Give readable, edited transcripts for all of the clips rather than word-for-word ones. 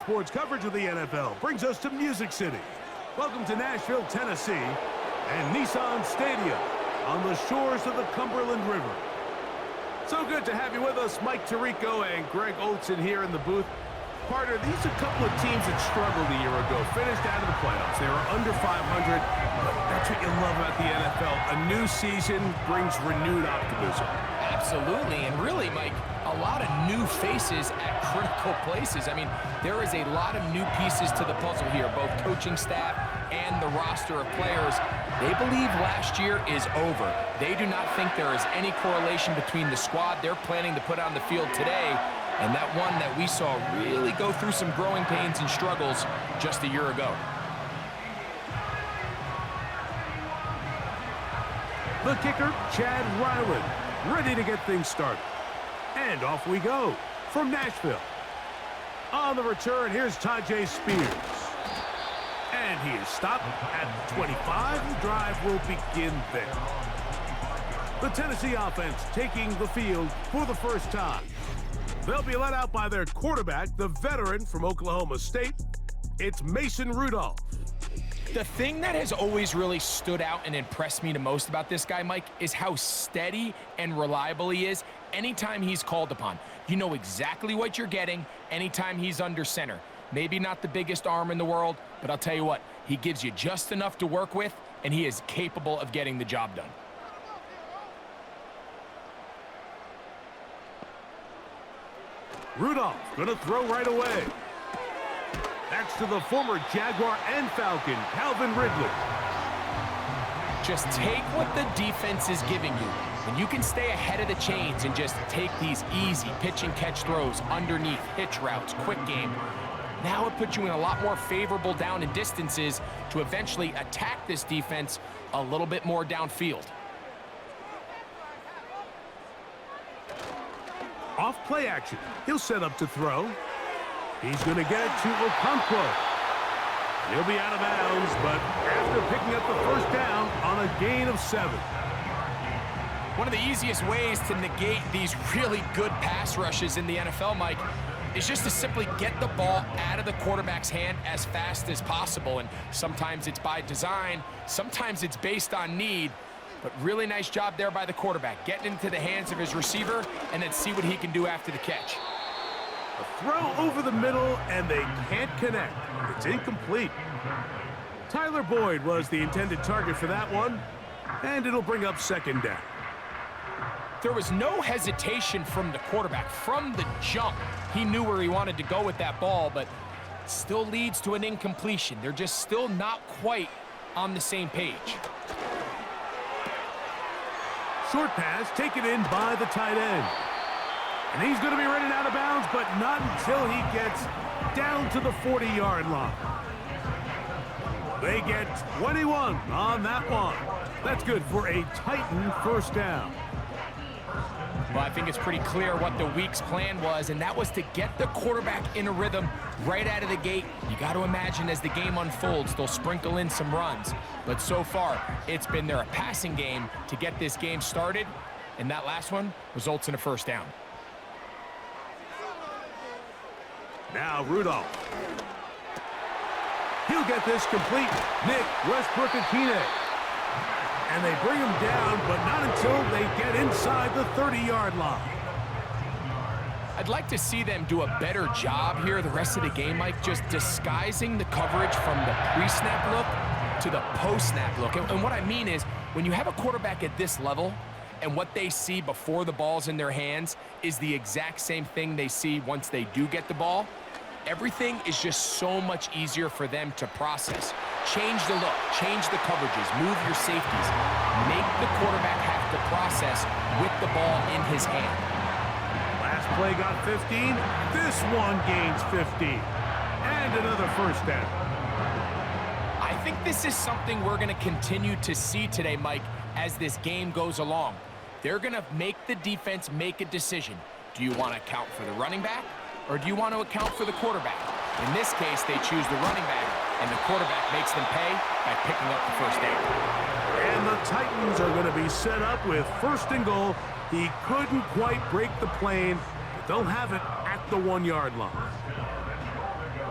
sports coverage of the NFL brings us to Music City. Welcome to Nashville, Tennessee, and Nissan Stadium on the shores of the Cumberland River. So good to have you with us, Mike Tirico and Greg Olson here in the booth. Partner, these are a couple of teams that struggled a year ago, finished out of the playoffs. They were under 500, but that's what you love about the NFL. A new season brings renewed optimism. Absolutely, and really, Mike, a lot of new faces at critical places. I mean, there is a lot of new pieces to the puzzle here, both coaching staff and the roster of players. They believe last year is over. They do not think there is any correlation between the squad they're planning to put on the field today and that one that we saw really go through some growing pains and struggles just a year ago. The kicker, Chad Ryland, ready to get things started. And off we go from Nashville. On the return, here's Tajay Spears. And he is stopped at 25. The drive will begin there. The Tennessee offense taking the field for the first time. They'll be let out by their quarterback, the veteran from Oklahoma State. It's Mason Rudolph. The thing that has always really stood out and impressed me the most about this guy, Mike, is how steady and reliable he is anytime he's called upon. You know exactly what you're getting anytime he's under center. Maybe not the biggest arm in the world, but I'll tell you what, he gives you just enough to work with, and he is capable of getting the job done. Rudolph going to throw right away. That's to the former Jaguar and Falcon, Calvin Ridley. Just take what the defense is giving you. When you can stay ahead of the chains and just take these easy pitch and catch throws underneath, hitch routes, quick game, now it puts you in a lot more favorable down and distances to eventually attack this defense a little bit more downfield. Off play action. He'll set up to throw. He's going to get it to Okonkwo. He'll be out of bounds, but after picking up the first down on a gain of 7. One of the easiest ways to negate these really good pass rushes in the NFL, Mike, is just to simply get the ball out of the quarterback's hand as fast as possible. And sometimes it's by design, sometimes it's based on need. But really nice job there by the quarterback, getting into the hands of his receiver and then see what he can do after the catch. A throw over the middle, and they can't connect. It's incomplete. Tyler Boyd was the intended target for that one, and it'll bring up second down. There was no hesitation from the quarterback. From the jump, he knew where he wanted to go with that ball, but still leads to an incompletion. They're just still not quite on the same page. Short pass taken in by the tight end. And he's going to be running out of bounds, but not until he gets down to the 40-yard line. They get 21 on that one. That's good for a Titan first down. Well, I think it's pretty clear what the week's plan was, and that was to get the quarterback in a rhythm right out of the gate. You got to imagine as the game unfolds, they'll sprinkle in some runs. But so far, it's been a passing game to get this game started, and that last one results in a first down. Now Rudolph. He'll get this complete. Nick Westbrook-Akine. And they bring him down, but not until they get inside the 30-yard line. I'd like to see them do a better job here the rest of the game, Mike, just disguising the coverage from the pre-snap look to the post-snap look. And what I mean is, when you have a quarterback at this level, and what they see before the ball's in their hands is the exact same thing they see once they do get the ball, everything is just so much easier for them to process. Change the look, change the coverages, move your safeties. Make the quarterback have to process with the ball in his hand. Last play got 15. This one gains 15. And another first down. I think this is something we're going to continue to see today, Mike, as this game goes along. They're going to make the defense make a decision. Do you want to account for the running back, or do you want to account for the quarterback? In this case, they choose the running back, and the quarterback makes them pay by picking up the first down. And the Titans are going to be set up with first and goal. He couldn't quite break the plane, but they'll have it at the 1-yard line.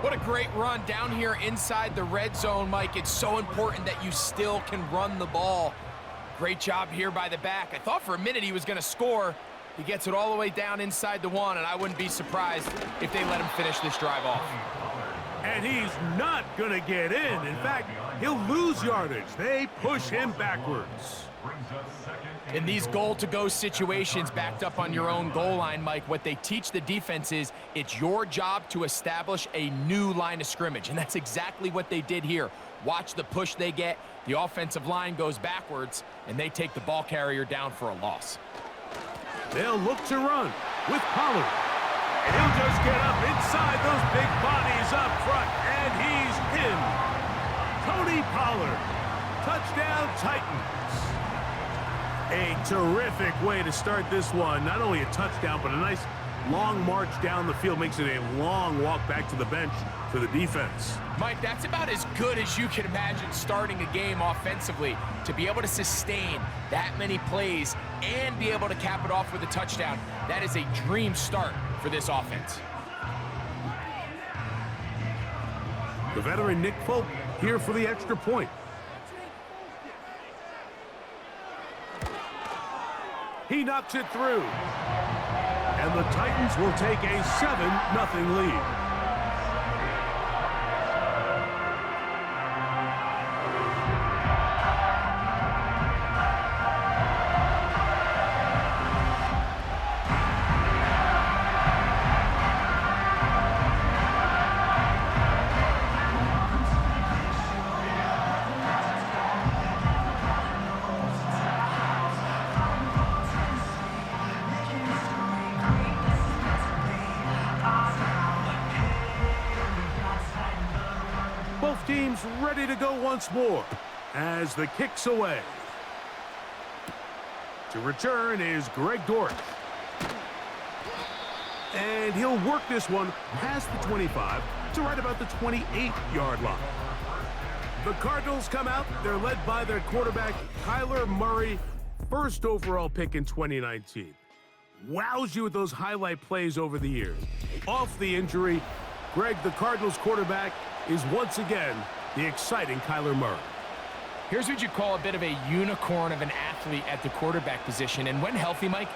What a great run down here inside the red zone, Mike. It's so important that you still can run the ball. Great job here by the back. I thought for a minute he was going to score. He gets it all the way down inside the 1, and I wouldn't be surprised if they let him finish this drive off. And he's not going to get in. In fact, he'll lose yardage. They push him backwards. In these goal-to-go situations backed up on your own goal line, Mike, what they teach the defense is it's your job to establish a new line of scrimmage, and that's exactly what they did here. Watch the push they get. The offensive line goes backwards, and they take the ball carrier down for a loss. They'll look to run with Pollard. And he'll just get up inside those big bodies up front, and he's in. Tony Pollard. Touchdown, Titans. A terrific way to start this one. Not only a touchdown, but a nice long march down the field. Makes it a long walk back to the bench for the defense. Mike, that's about as good as you can imagine starting a game offensively. To be able to sustain that many plays and be able to cap it off with a touchdown, that is a dream start for this offense. The veteran Nick Folk here for the extra point. He knocks it through. And the Titans will take a 7-0 lead. Both teams ready to go once more as the kick's away. To return is Greg Dortch. And he'll work this one past the 25 to right about the 28-yard line. The Cardinals come out. They're led by their quarterback, Kyler Muray, first overall pick in 2019. Wows you with those highlight plays over the years. Off the injury, Greg, the Cardinals quarterback, is once again the exciting Kyler Murray. Here's what you call a bit of a unicorn of an athlete at the quarterback position. And when healthy, Mike,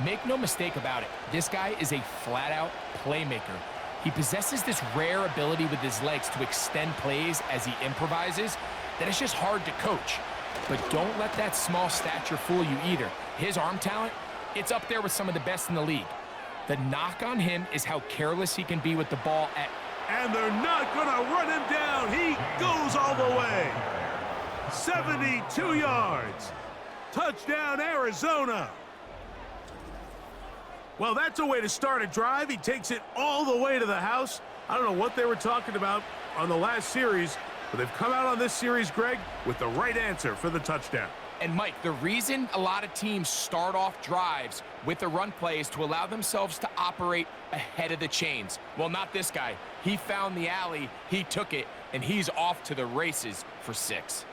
make no mistake about it, this guy is a flat-out playmaker. He possesses this rare ability with his legs to extend plays as he improvises that is just hard to coach. But don't let that small stature fool you either. His arm talent, it's up there with some of the best in the league. The knock on him is how careless he can be with the ball at... And they're not going to run him down. He goes all the way. 72 yards. Touchdown, Arizona. Well, that's a way to start a drive. He takes it all the way to the house. I don't know what they were talking about on the last series, but they've come out on this series, Greg, with the right answer for the touchdown. And Mike, the reason a lot of teams start off drives with the run play is to allow themselves to operate ahead of the chains. Well, not this guy. He found the alley, he took it, and he's off to the races for 6.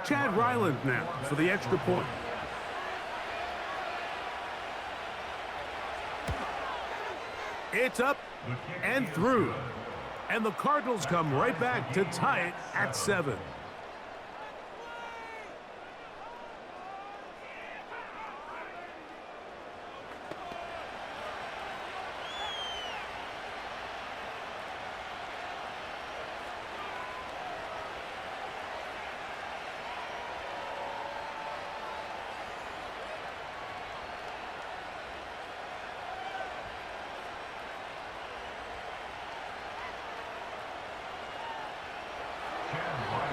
Chad Ryland now for the extra point. It's up and through. And the Cardinals come right back to tie it at 7.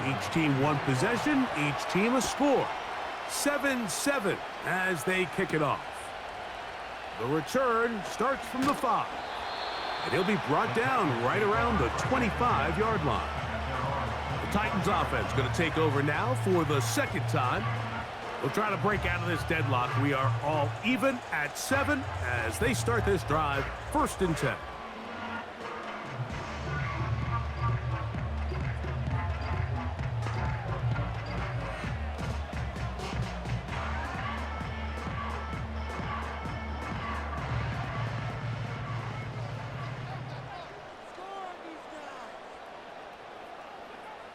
Each team one possession, each team a score. 7-7 as they kick it off. The return starts from the 5. And he'll be brought down right around the 25-yard line. The Titans offense going to take over now for the second time. We'll try to break out of this deadlock. We are all even at 7 as they start this drive, 1st and 10.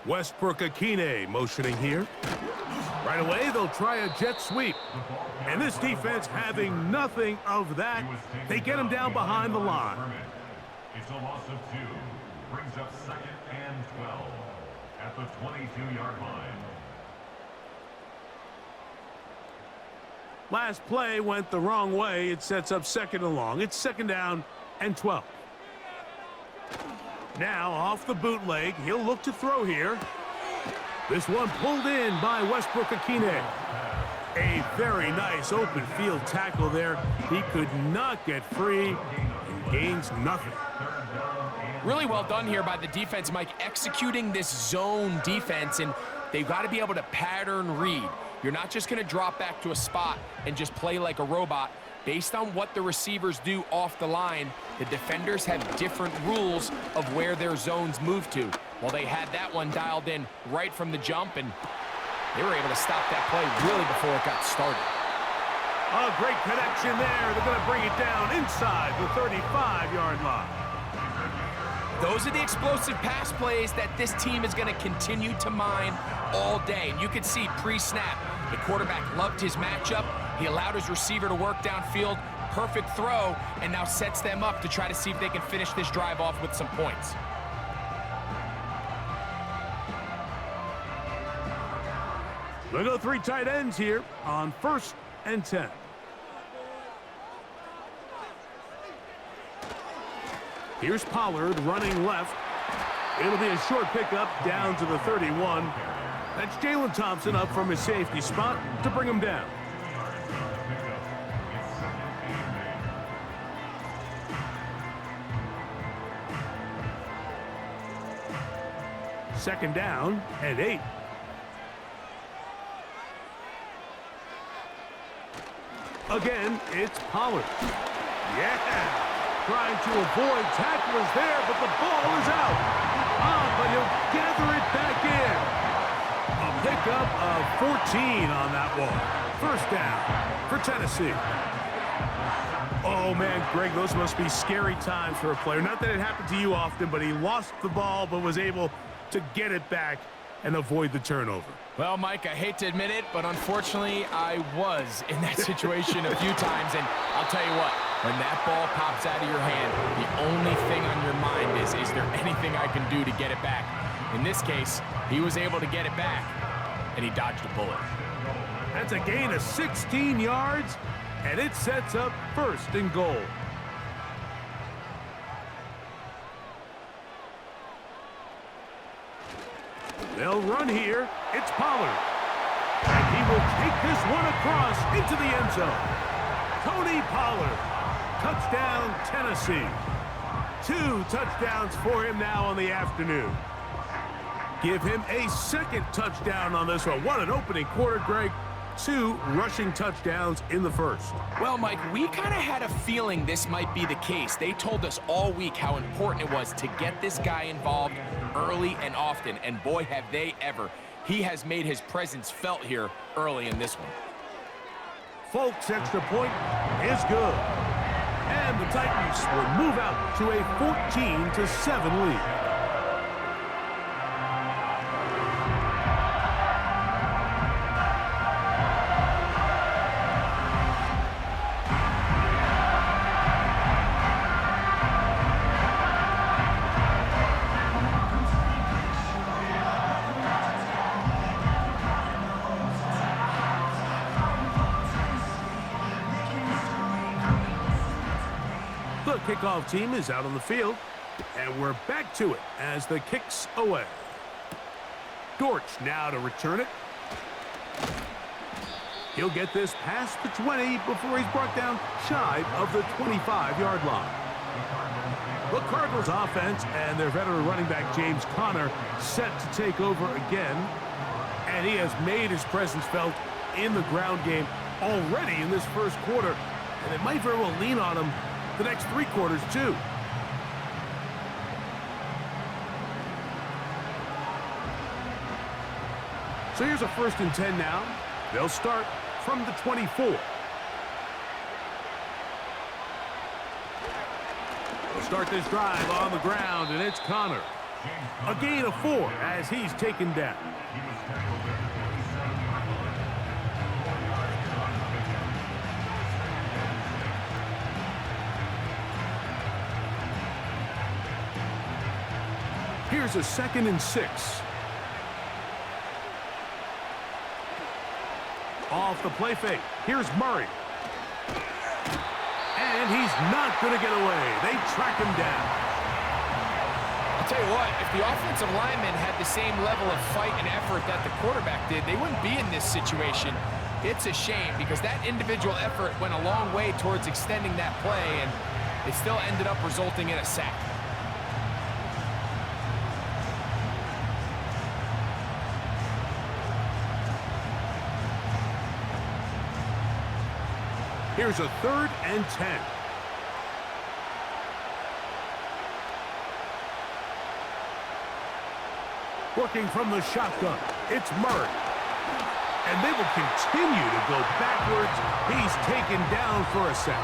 Westbrook-Akine motioning here. Right away, they'll try a jet sweep. And this defense having nothing of that, they get him down behind the line. It's a loss of 2. Brings up 2nd and 12 at the 22-yard line. Last play went the wrong way. It sets up 2nd and long. It's 2nd down and 12. Now off the bootleg, he'll look to throw here. This one pulled in by Westbrook-Akine. A very nice open field tackle there. He could not get free and gains nothing. Really well done here by the defense, Mike, executing this zone defense, and they've got to be able to pattern read. You're not just going to drop back to a spot and just play like a robot. Based on what the receivers do off the line, the defenders have different rules of where their zones move to. Well, they had that one dialed in right from the jump, and they were able to stop that play really before it got started. A great connection there. They're going to bring it down inside the 35-yard line. Those are the explosive pass plays that this team is going to continue to mine all day. And you can see pre-snap, the quarterback loved his matchup. He allowed his receiver to work downfield, perfect throw, and now sets them up to try to see if they can finish this drive off with some points. We'll go 3 tight ends here on 1st and 10. Here's Pollard running left. It'll be a short pickup down to the 31. That's Jalen Thompson up from his safety spot to bring him down. Second down and 8. Again, it's Pollard. Yeah! Trying to avoid tacklers there, but the ball is out. But he'll gather it back in. A pickup of 14 on that one. 1st down for Tennessee. Oh, man, Greg, those must be scary times for a player. Not that it happened to you often, but he lost the ball but was able to get it back and avoid the turnover. Well, Mike, I hate to admit it, but unfortunately, I was in that situation a few times, and I'll tell you what, when that ball pops out of your hand, the only thing on your mind is there anything I can do to get it back? In this case, he was able to get it back, and he dodged a bullet. That's a gain of 16 yards, and it sets up 1st and goal. They'll run here. It's Pollard. And he will take this one across into the end zone. Tony Pollard. Touchdown, Tennessee. 2 touchdowns for him now on the afternoon. Give him a 2nd touchdown on this one. What an opening quarter, Greg. 2 rushing touchdowns in the 1st. Well, Mike, we kind of had a feeling this might be the case. They told us all week how important it was to get this guy involved early and often, and boy, have they ever. He has made his presence felt here early in this one. Folks, extra point is good. And the Titans will move out to a 14-7 lead. The kickoff team is out on the field, and we're back to it as the kick's away. Dortch now to return it. He'll get this past the 20 before he's brought down shy of the 25-yard line. The Cardinals offense and their veteran running back James Conner set to take over again, and he has made his presence felt in the ground game already in this 1st quarter, and it might very well lean on him the next 3 quarters too. So here's a 1st and 10 now. They'll start from the 24. They'll start this drive on the ground, and it's Conner. A gain of 4 as he's taken down. He was tackled at the 47-yard line. 4 yards on the pickup. Here's a 2nd and 6. Off the play fake. Here's Muray. And he's not going to get away. They track him down. I'll tell you what, if the offensive lineman had the same level of fight and effort that the quarterback did, they wouldn't be in this situation. It's a shame because that individual effort went a long way towards extending that play, and it still ended up resulting in a sack. Here's a 3rd and 10. Working from the shotgun, it's Muray. And they will continue to go backwards. He's taken down for a sack.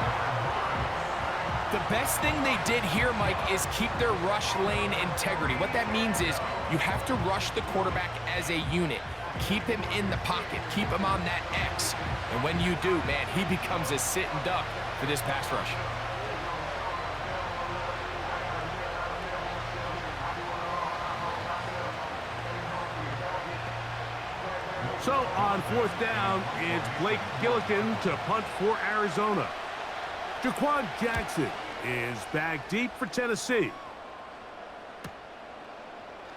The best thing they did here, Mike, is keep their rush lane integrity. What that means is you have to rush the quarterback as a unit. Keep him in the pocket. Keep him on that X. And when you do, man, he becomes a sitting duck for this pass rush. So on 4th down, it's Blake Gillikin to punt for Arizona. Jaquan Jackson is back deep for Tennessee.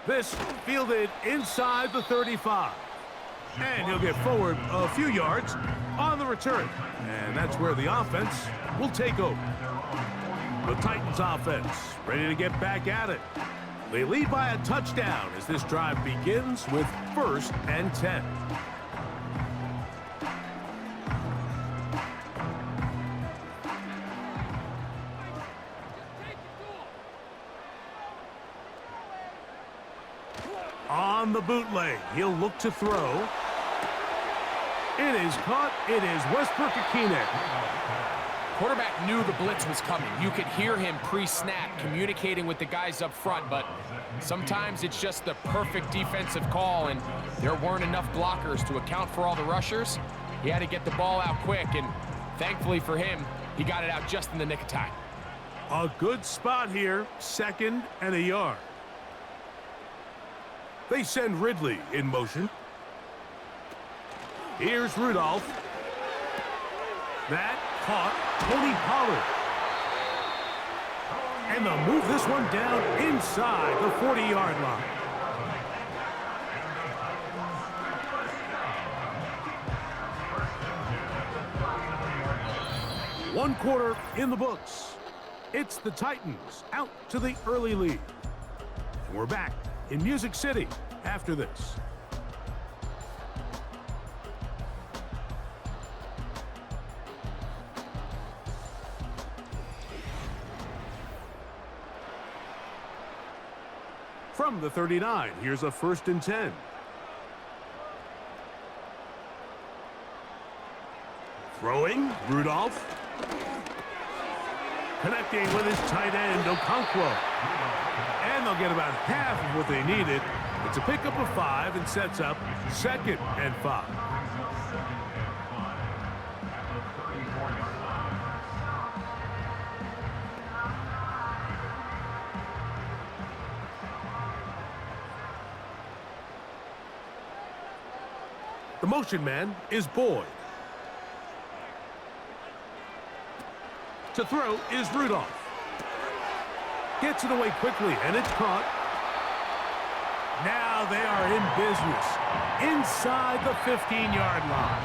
This fielded inside the 35. And he'll get forward a few yards on the return. And that's where the offense will take over. The Titans offense ready to get back at it. They lead by a touchdown as this drive begins with 1st and 10. On the bootleg, he'll look to throw. It is caught. It is Westbrook-Ikhine. Quarterback knew the blitz was coming. You could hear him pre-snap communicating with the guys up front, but sometimes it's just the perfect defensive call, and there weren't enough blockers to account for all the rushers. He had to get the ball out quick, and thankfully for him, he got it out just in the nick of time. A good spot here, 2nd and a yard. They send Ridley in motion. Here's Rudolph. That caught Tony Pollard. And they'll move this one down inside the 40-yard line. One quarter in the books. It's the Titans out to the early lead. And we're back in Music City after this. From the 39, here's a 1st and 10. Throwing, Rudolph. Connecting with his tight end, Okonkwo. And they'll get about half of what they needed. It's a pickup of 5 and sets up 2nd and 5. The motion man is Boyd. To throw is Rudolph. Gets it away quickly, and it's caught. Now they are in business inside the 15-yard line.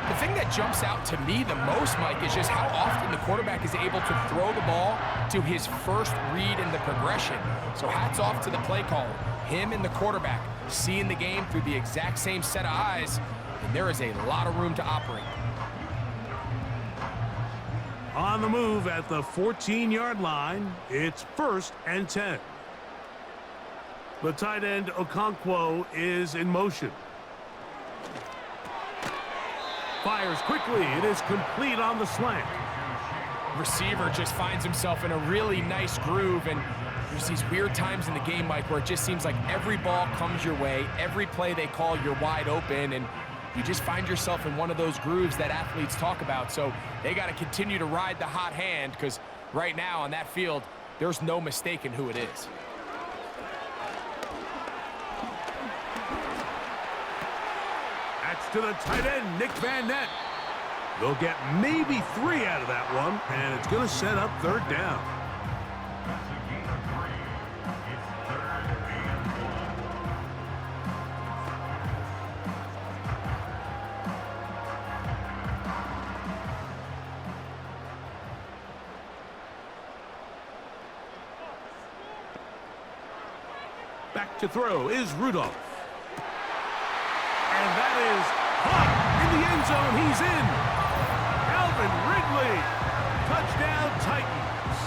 The thing that jumps out to me the most, Mike, is just how often the quarterback is able to throw the ball to his first read in the progression. So hats off to the play caller. Him and the quarterback seeing the game through the exact same set of eyes, and there is a lot of room to operate. On the move at the 14-yard line, it's 1st and 10. The tight end, Okonkwo, is in motion. Fires quickly. It is complete on the slant. Receiver just finds himself in a really nice groove, and There's these weird times in the game, Mike, where it just seems like every ball comes your way, every play they call, you're wide open, and you just find yourself in one of those grooves that athletes talk about. So they got to continue to ride the hot hand, because right now on that field, there's no mistaking who it is. That's to the tight end, Nick Van Nett. They'll get maybe 3 out of that one, and it's going to set up 3rd down. Back to throw is Rudolph. And that is caught in the end zone. He's in. Calvin Ridley. Touchdown, Titans.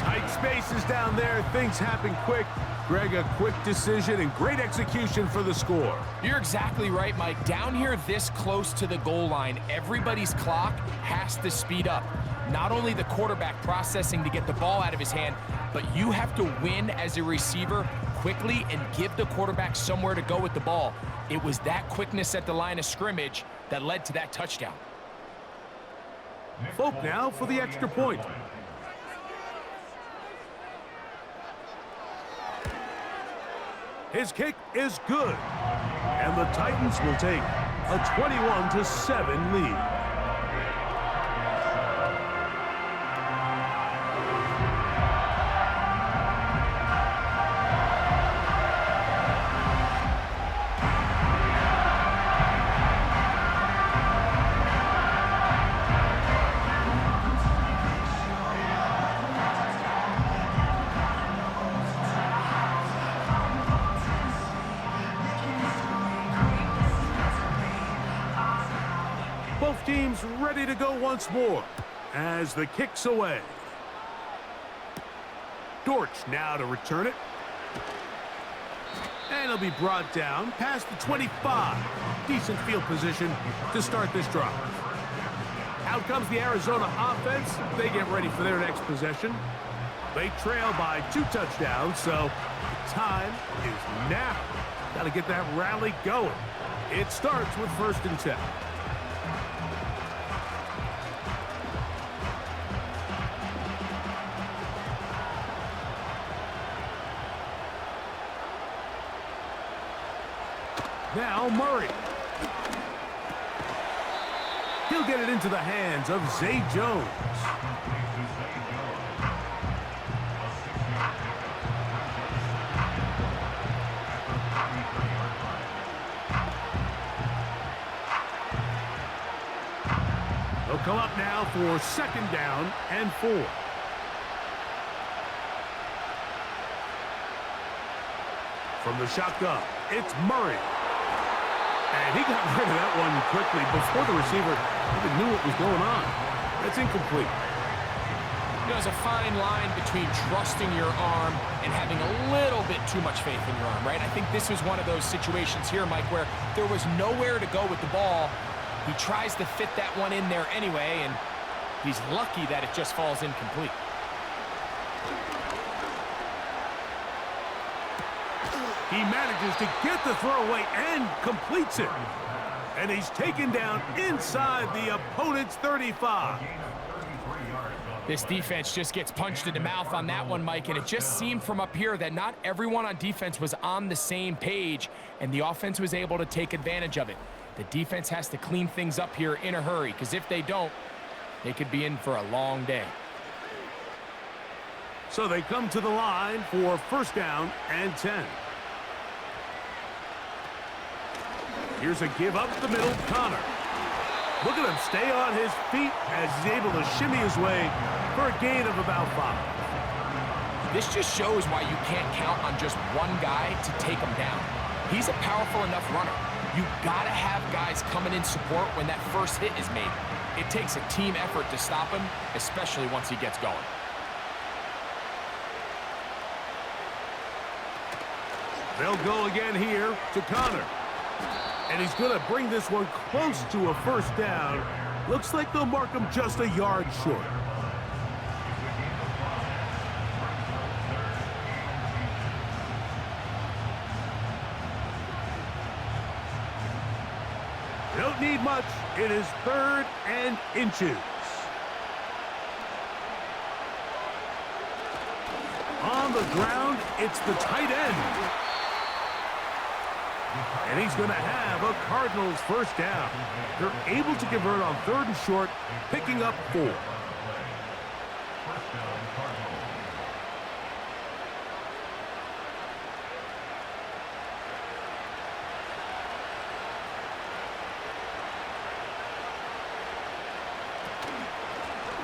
Tight spaces down there. Things happen quick. Greg, a quick decision and great execution for the score. You're exactly right, Mike. Down here this close to the goal line, everybody's clock has to speed up. Not only the quarterback processing to get the ball out of his hand, but you have to win as a receiver quickly and give the quarterback somewhere to go with the ball. It was that quickness at the line of scrimmage that led to that touchdown. Folk now for the extra point. His kick is good. And the Titans will take a 21-7 lead. Both teams ready to go once more as the kick's away. Dortch now to return it. And it'll be brought down past the 25. Decent field position to start this drive. Out comes the Arizona offense. They get ready for their next possession. They trail by 2 touchdowns, so time is now. Got to get that rally going. It starts with 1st and 10. Now Muray. He'll get it into the hands of Zay Jones. They'll come up now for 2nd down and 4. From the shotgun, it's Muray. And he got rid of that one quickly before the receiver even knew what was going on. That's incomplete. There's a fine line between trusting your arm and having a little bit too much faith in your arm, right? I think this was one of those situations here, Mike, where there was nowhere to go with the ball. He tries to fit that one in there anyway, and he's lucky that it just falls incomplete. He manages to get the throw away and completes it. And he's taken down inside the opponent's 35. This defense just gets punched in the mouth on that one, Mike, and it just seemed from up here that not everyone on defense was on the same page, and the offense was able to take advantage of it. The defense has to clean things up here in a hurry, because if they don't, they could be in for a long day. So they come to the line for 1st down and 10. Here's a give up the middle, Connor. Look at him stay on his feet as he's able to shimmy his way for a gain of about 5. This just shows why you can't count on just one guy to take him down. He's a powerful enough runner. You gotta have guys coming in support when that first hit is made. It takes a team effort to stop him, especially once he gets going. They'll go again here to Connor. And he's going to bring this one close to a 1st down. Looks like they'll mark him just a yard short. Won't need much. It is 3rd and inches. On the ground, it's the tight end. And he's going to have a Cardinals first down. They're able to convert on 3rd and short, picking up 4. First down, Cardinals.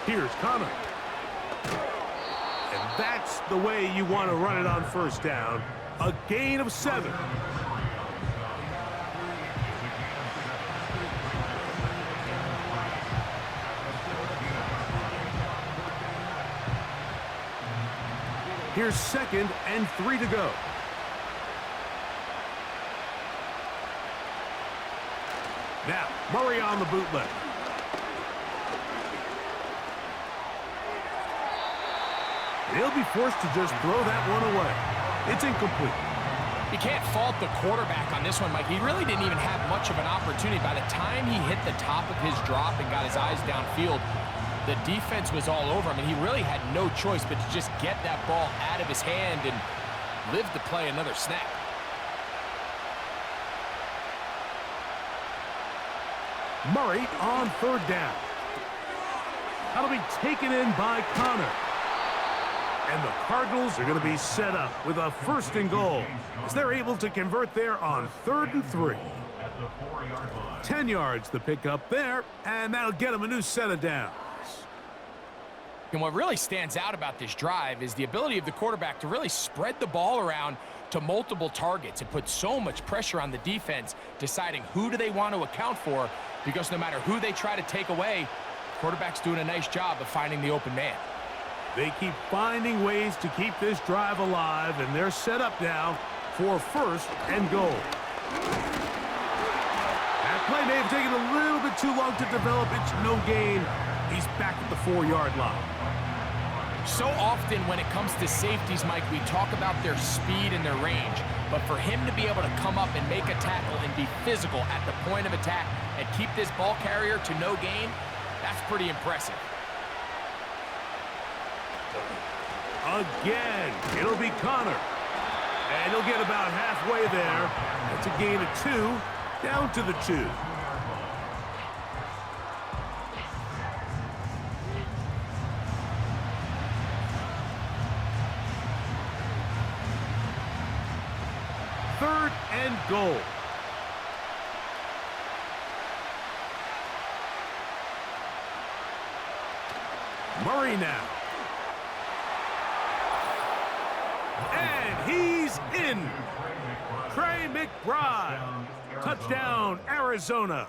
Here's Connor. And that's the way you want to run it on first down. A gain of 7. Here's 2nd and 3 to go. Now, Muray on the bootleg. He'll be forced to just throw that one away. It's incomplete. You can't fault the quarterback on this one, Mike. He really didn't even have much of an opportunity. By the time he hit the top of his drop and got his eyes downfield, the defense was all over him, and he really had no choice but to just get that ball out of his hand and live to play another snap. Muray on 3rd down. That'll be taken in by Connor. And the Cardinals are going to be set up with a 1st and goal as they're able to convert there on 3rd and 3. 10 yards the pickup there, and that'll get them a new set of downs. And what really stands out about this drive is the ability of the quarterback to really spread the ball around to multiple targets and put so much pressure on the defense, deciding who do they want to account for, because no matter who they try to take away, the quarterback's doing a nice job of finding the open man. They keep finding ways to keep this drive alive, and they're set up now for 1st and goal. That play may have taken a little bit too long to develop. It's no gain. He's back at the 4-yard line. So often when it comes to safeties, Mike, we talk about their speed and their range. But for him to be able to come up and make a tackle and be physical at the point of attack and keep this ball carrier to no gain, that's pretty impressive. Again, it'll be Connor. And he'll get about halfway there. That's a gain of 2, down to the 2. Third and goal. Muray now. And he's in. Trey McBride. Touchdown, Arizona.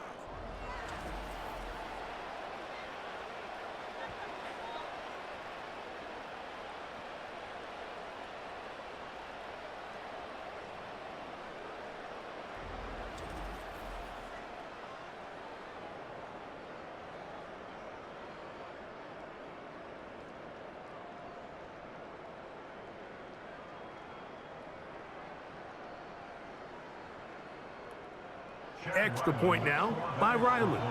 Extra point now by Ryland.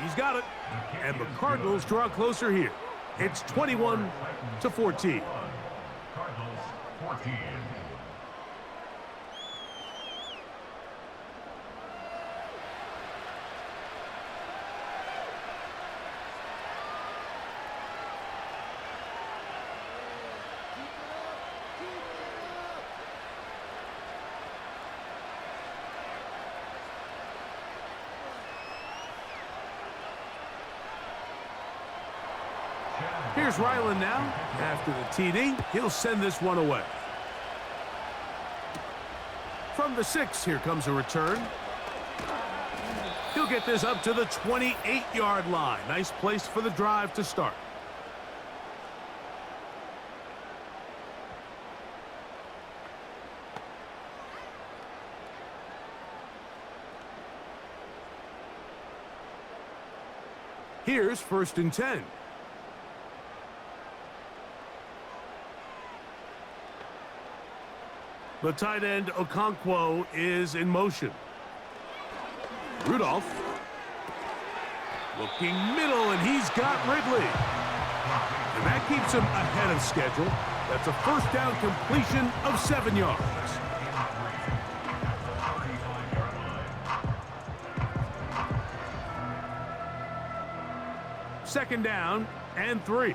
He's got it. And the Cardinals draw closer here. It's 21-14. Cardinals 14. Here's Ryland now. After the TD, he'll send this one away. From the 6, here comes a return. He'll get this up to the 28-yard line. Nice place for the drive to start. Here's 1st and 10. The tight end, Okonkwo, is in motion. Rudolph. Looking middle, and he's got Ridley. And that keeps him ahead of schedule. That's a first down completion of 7 yards. Second down and 3.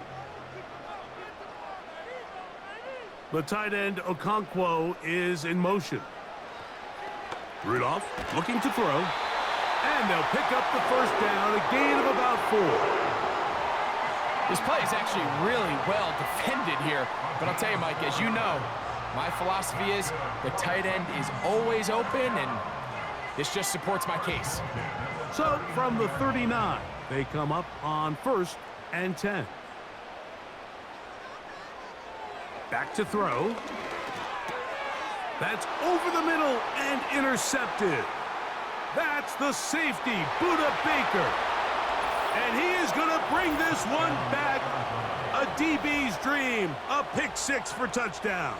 The tight end, Okonkwo, is in motion. Rudolph looking to throw. And they'll pick up the first down, a gain of about 4. This play is actually really well defended here. But I'll tell you, Mike, as you know, my philosophy is the tight end is always open, and this just supports my case. So from the 39, they come up on 1st and 10. Back to throw. That's over the middle and intercepted. That's the safety, Buda Baker. And he is going to bring this one back. A DB's dream, a pick 6 for touchdown.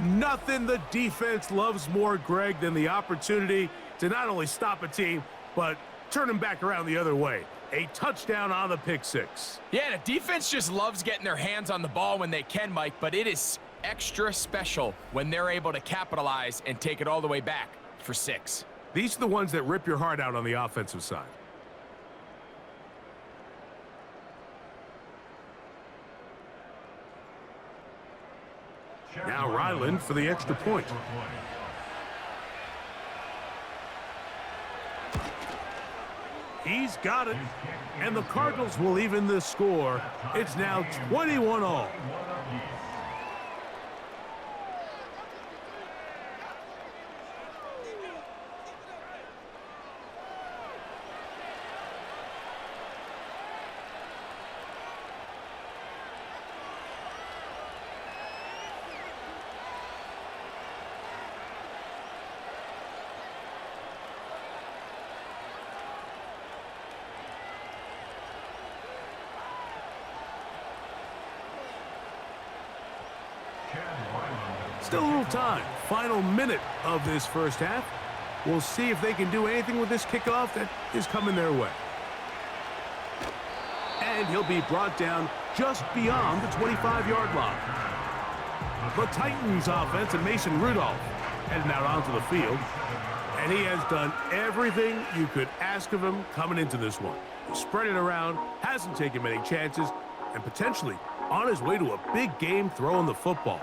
Nothing the defense loves more, Greg, than the opportunity to not only stop a team, but turn them back around the other way. A touchdown on the pick 6. Yeah, the defense just loves getting their hands on the ball when they can, Mike, but it is extra special when they're able to capitalize and take it all the way back for 6. These are the ones that rip your heart out on the offensive side. Now Ryland for the extra point. He's got it. And the Cardinals will even the score. It's now 21-all. Still a little time. Final minute of this first half. We'll see if they can do anything with this kickoff that is coming their way. And he'll be brought down just beyond the 25-yard line. The Titans offense and Mason Rudolph heading out onto the field. And he has done everything you could ask of him coming into this one. He spread it around, hasn't taken many chances, and potentially on his way to a big game throwing the football.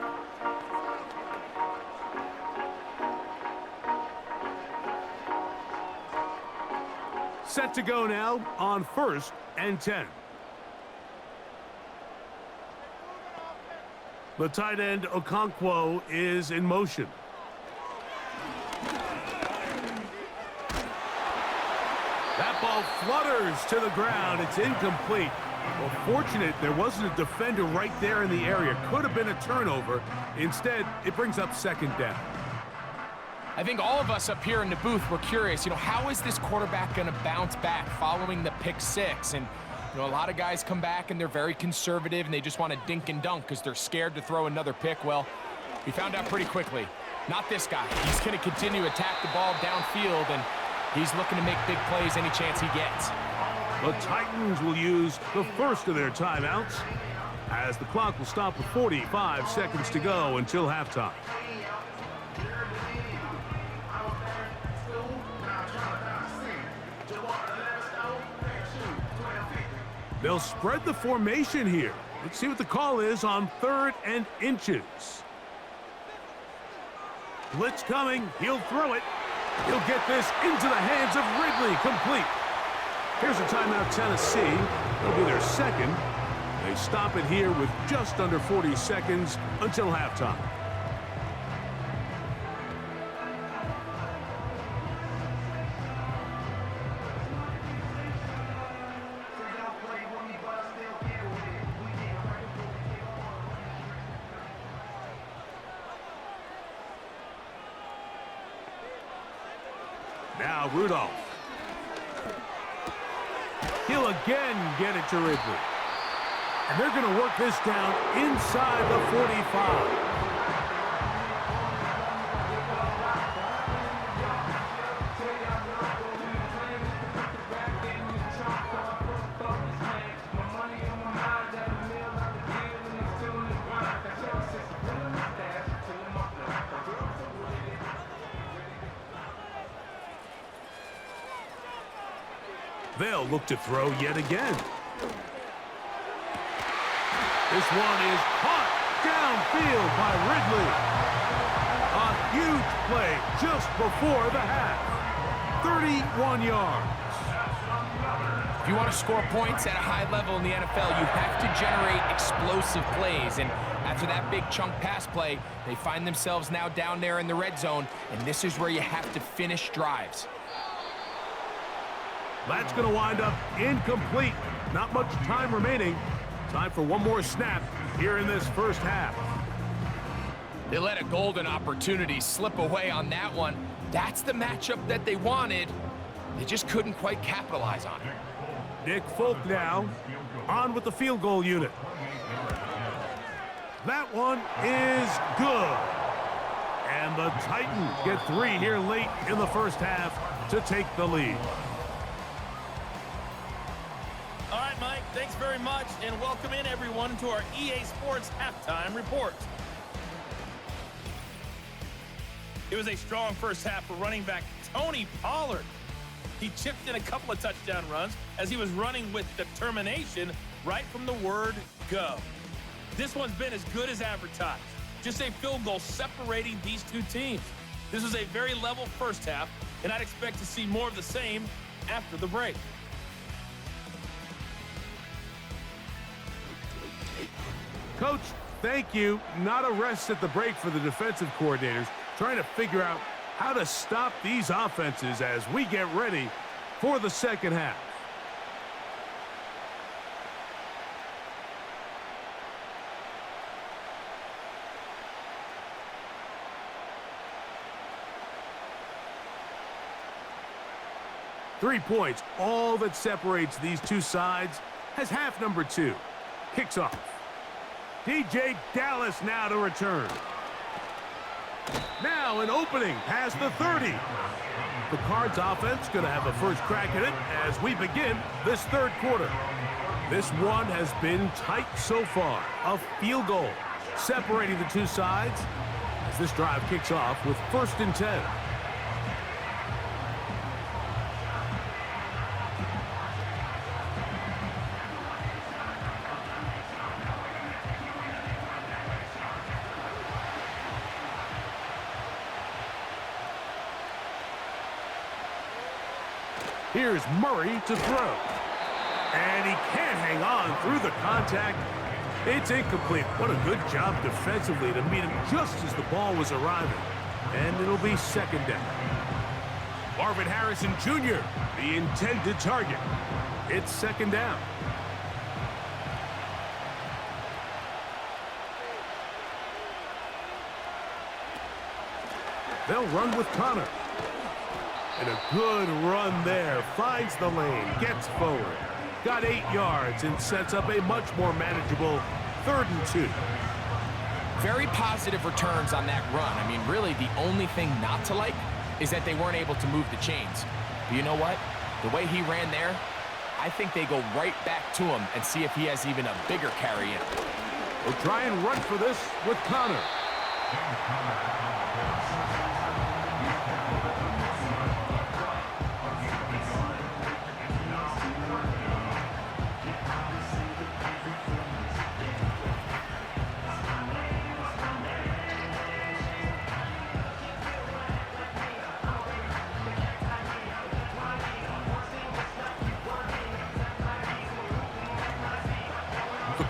Set to go now on 1st and 10. The tight end, Okonkwo, is in motion. That ball flutters to the ground. It's incomplete. Well, fortunate there wasn't a defender right there in the area. Could have been a turnover. Instead, it brings up 2nd down. I think all of us up here in the booth were curious, how is this quarterback going to bounce back following the pick 6? And, a lot of guys come back and they're very conservative and they just want to dink and dunk because they're scared to throw another pick. Well, we found out pretty quickly. Not this guy. He's going to continue to attack the ball downfield, and he's looking to make big plays any chance he gets. The Titans will use the first of their timeouts as the clock will stop with 45 seconds to go until halftime. They'll spread the formation here. Let's see what the call is on 3rd and inches. Blitz coming. He'll throw it. He'll get this into the hands of Ridley. Complete. Here's a timeout, Tennessee. It'll be their 2nd. They stop it here with just under 40 seconds until halftime. Now Rudolph. He'll again get it to Ridley. And they're going to work this down inside the 45. They'll look to throw yet again. This one is caught downfield by Ridley. A huge play just before the half. 31 yards. If you want to score points at a high level in the NFL, you have to generate explosive plays. And after that big chunk pass play, they find themselves now down there in the red zone, and this is where you have to finish drives. That's going to wind up incomplete. Not much time remaining. Time for one more snap here in this first half. They let a golden opportunity slip away on that one. That's the matchup that they wanted. They just couldn't quite capitalize on it. Nick Folk now on with the field goal unit. That one is good. And the Titans get 3 here late in the first half to take the lead. All right, Mike, thanks very much, and welcome in everyone to our EA Sports Halftime Report. It was a strong first half for running back Tony Pollard. He chipped in a couple of touchdown runs as he was running with determination right from the word go. This one's been as good as advertised. Just a field goal separating these two teams. This was a very level first half, and I'd expect to see more of the same after the break. Coach, thank you. Not a rest at the break for the defensive coordinators, trying to figure out how to stop these offenses as we get ready for the second half. Three points, all that separates these two sides, as half number 2 kicks off. DJ Dallas now to return. Now an opening past the 30. The Cards offense going to have a first crack at it as we begin this third quarter. This one has been tight so far. A field goal separating the two sides as this drive kicks off with 1st and 10. Here's Muray to throw. And he can't hang on through the contact. It's incomplete. What a good job defensively to meet him just as the ball was arriving. And it'll be second down. Marvin Harrison Jr., the intended target. It's second down. They'll run with Connor. And a good run there. Finds the lane. Gets forward. Got 8 yards and sets up a much more manageable 3rd and 2. Very positive returns on that run. I mean, really, the only thing not to like is that they weren't able to move the chains. But you know what? The way he ran there, I think they go right back to him and see if he has even a bigger carry in. We'll try and run for this with Connor.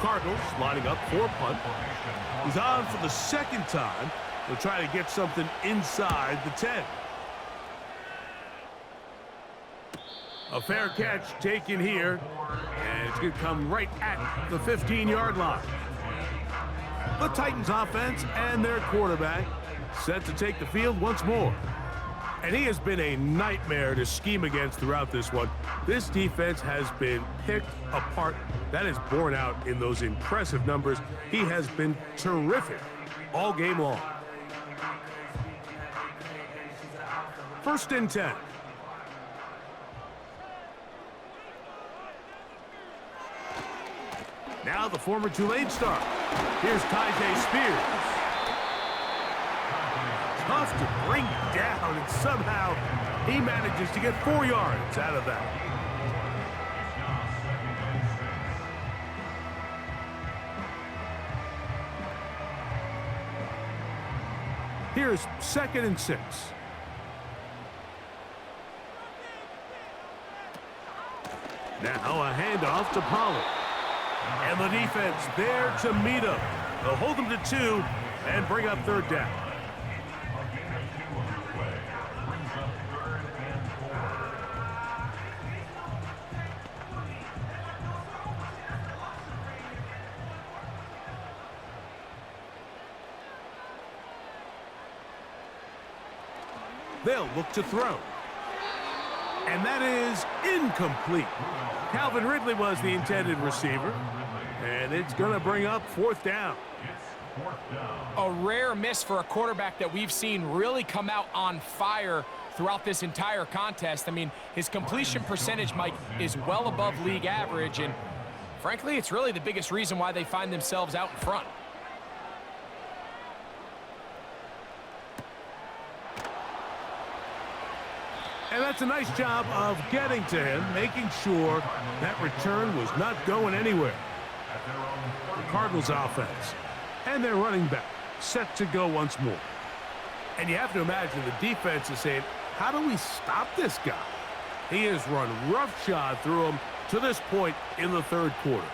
Cardinals lining up for a punt. He's on for the second time. He'll try to get something inside the 10. A fair catch taken here, and it's going to come right at the 15-yard line. The Titans offense and their quarterback set to take the field once more. And he has been a nightmare to scheme against throughout this one. This defense has been picked apart. That is borne out in those impressive numbers. He has been terrific all game long. 1st and 10. Now the former Tulane star. Here's Tyjae Spears. Tough to bring down, and somehow he manages to get 4 yards out of that. Here's 2nd and 6. Now a handoff to Pollard. And the defense there to meet him. They'll hold them to 2 and bring up 3rd down. They'll look to throw. And that is incomplete. Calvin Ridley was the intended receiver. And it's going to bring up 4th down. A rare miss for a quarterback that we've seen really come out on fire throughout this entire contest. I mean, his completion percentage, Mike, is well above league average. And frankly, it's really the biggest reason why they find themselves out in front. And that's a nice job of getting to him, making sure that return was not going anywhere. The Cardinals offense and their running back set to go once more. And you have to imagine the defense is saying, how do we stop this guy? He has run roughshod through him to this point in the 3rd quarter.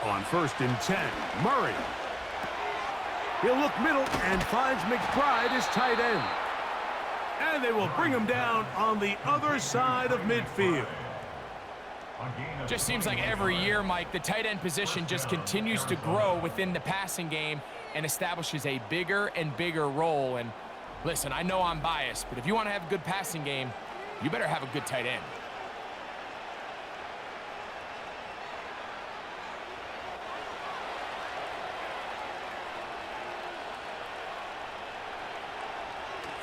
On 1st and 10, Muray. He'll look middle and finds McBride as tight end. And they will bring him down on the other side of midfield. Just seems like every year, Mike, the tight end position just continues to grow within the passing game and establishes a bigger and bigger role. And listen, I know I'm biased, but if you want to have a good passing game, you better have a good tight end.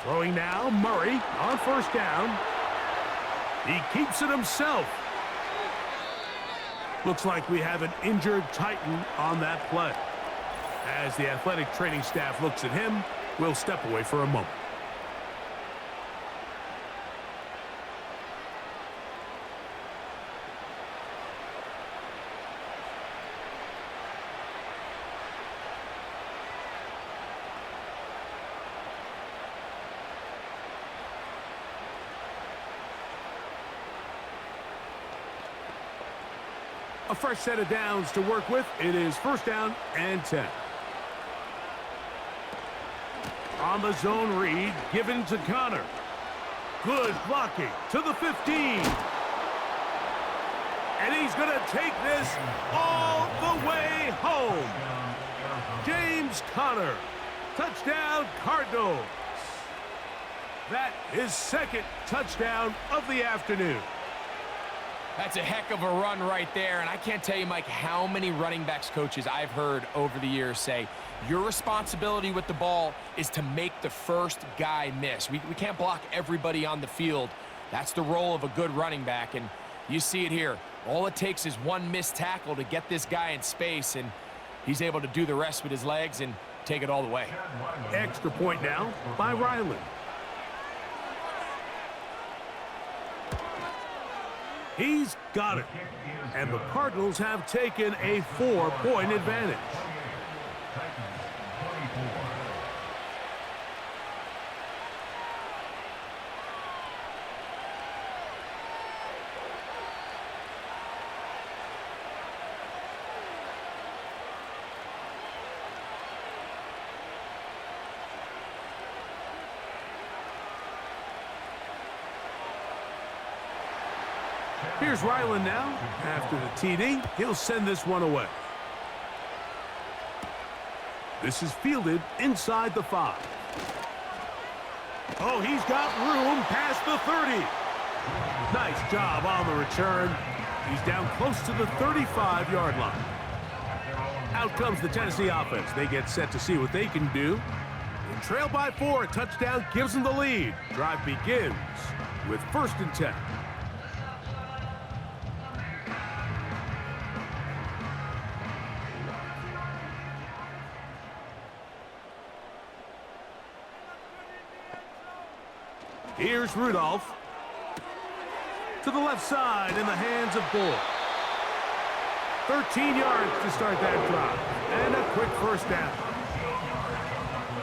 Throwing now, Muray on 1st down. He keeps it himself. Looks like we have an injured Titan on that play. As the athletic training staff looks at him, we'll step away for a moment. A fresh set of downs to work with. It is 1st down and 10. On the zone read, given to Connor. Good blocking to the 15. And he's going to take this all the way home. James Conner. Touchdown, Cardinals. That is 2nd touchdown of the afternoon. That's a heck of a run right there, and I can't tell you, Mike, how many running backs coaches I've heard over the years say, your responsibility with the ball is to make the first guy miss. We can't block everybody on the field. That's the role of a good running back, and you see it here. All it takes is one missed tackle to get this guy in space, and he's able to do the rest with his legs and take it all the way. Extra point now by Riley. He's got it. And the Cardinals have taken a 4-point advantage. Here's Ryland now. After the TD, he'll send this one away. This is fielded inside the 5. Oh, he's got room past the 30. Nice job on the return. He's down close to the 35-yard line. Out comes the Tennessee offense. They get set to see what they can do. And trail by 4, a touchdown gives them the lead. Drive begins with 1st and 10. Here's Rudolph. To the left side in the hands of Bull. 13 yards to start that drive. And a quick first down.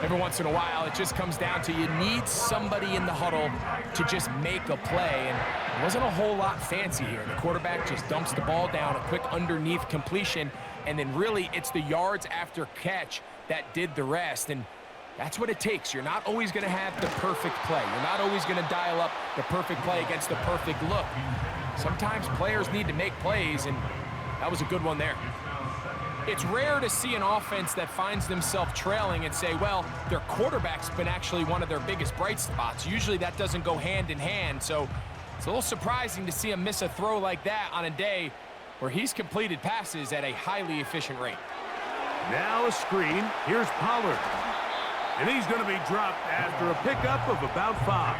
Every once in a while, it just comes down to you need somebody in the huddle to just make a play. And it wasn't a whole lot fancy here. The quarterback just dumps the ball down, a quick underneath completion, and then really it's the yards after catch that did the rest. And that's what it takes. You're not always going to have the perfect play. You're not always going to dial up the perfect play against the perfect look. Sometimes players need to make plays, and that was a good one there. It's rare to see an offense that finds themselves trailing and say, well, their quarterback's been actually one of their biggest bright spots. Usually that doesn't go hand in hand, so it's a little surprising to see him miss a throw like that on a day where he's completed passes at a highly efficient rate. Now a screen. Here's Pollard. And he's going to be dropped after a pickup of about 5.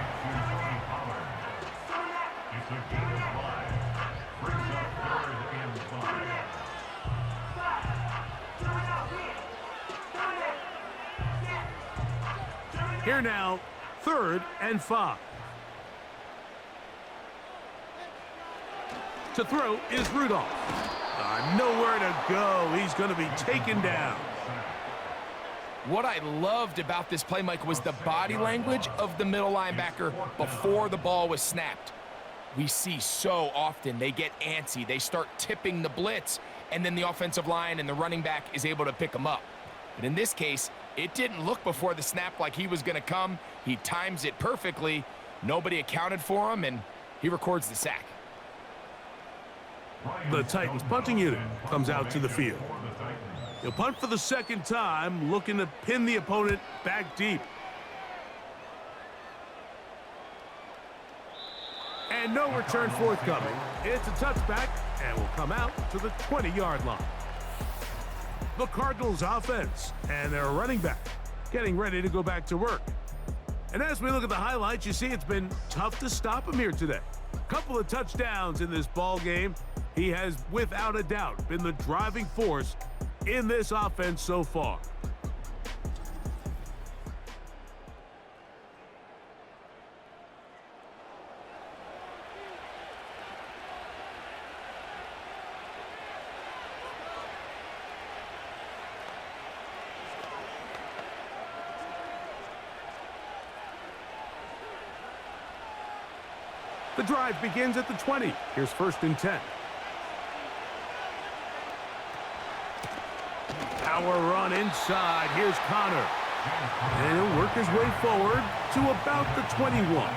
Here now, 3rd and 5. To throw is Rudolph. Nowhere to go. He's going to be taken down. What I loved about this play, Mike, was the body language of the middle linebacker before the ball was snapped. We see so often they get antsy. They start tipping the blitz, and then the offensive line and the running back is able to pick them up. But in this case, it didn't look before the snap like he was going to come. He times it perfectly. Nobody accounted for him, and he records the sack. The Titans punting unit comes out to the field. He'll punt for the second time, looking to pin the opponent back deep. And no return forthcoming. It's a touchback and will come out to the 20-yard line. The Cardinals offense and their running back getting ready to go back to work. And as we look at the highlights, you see it's been tough to stop him here today. A couple of touchdowns in this ball game. He has, without a doubt, been the driving force in this offense so far. The drive begins at the 20. Here's 1st and 10. Power run inside. Here's Connor. And he'll work his way forward to about the 21.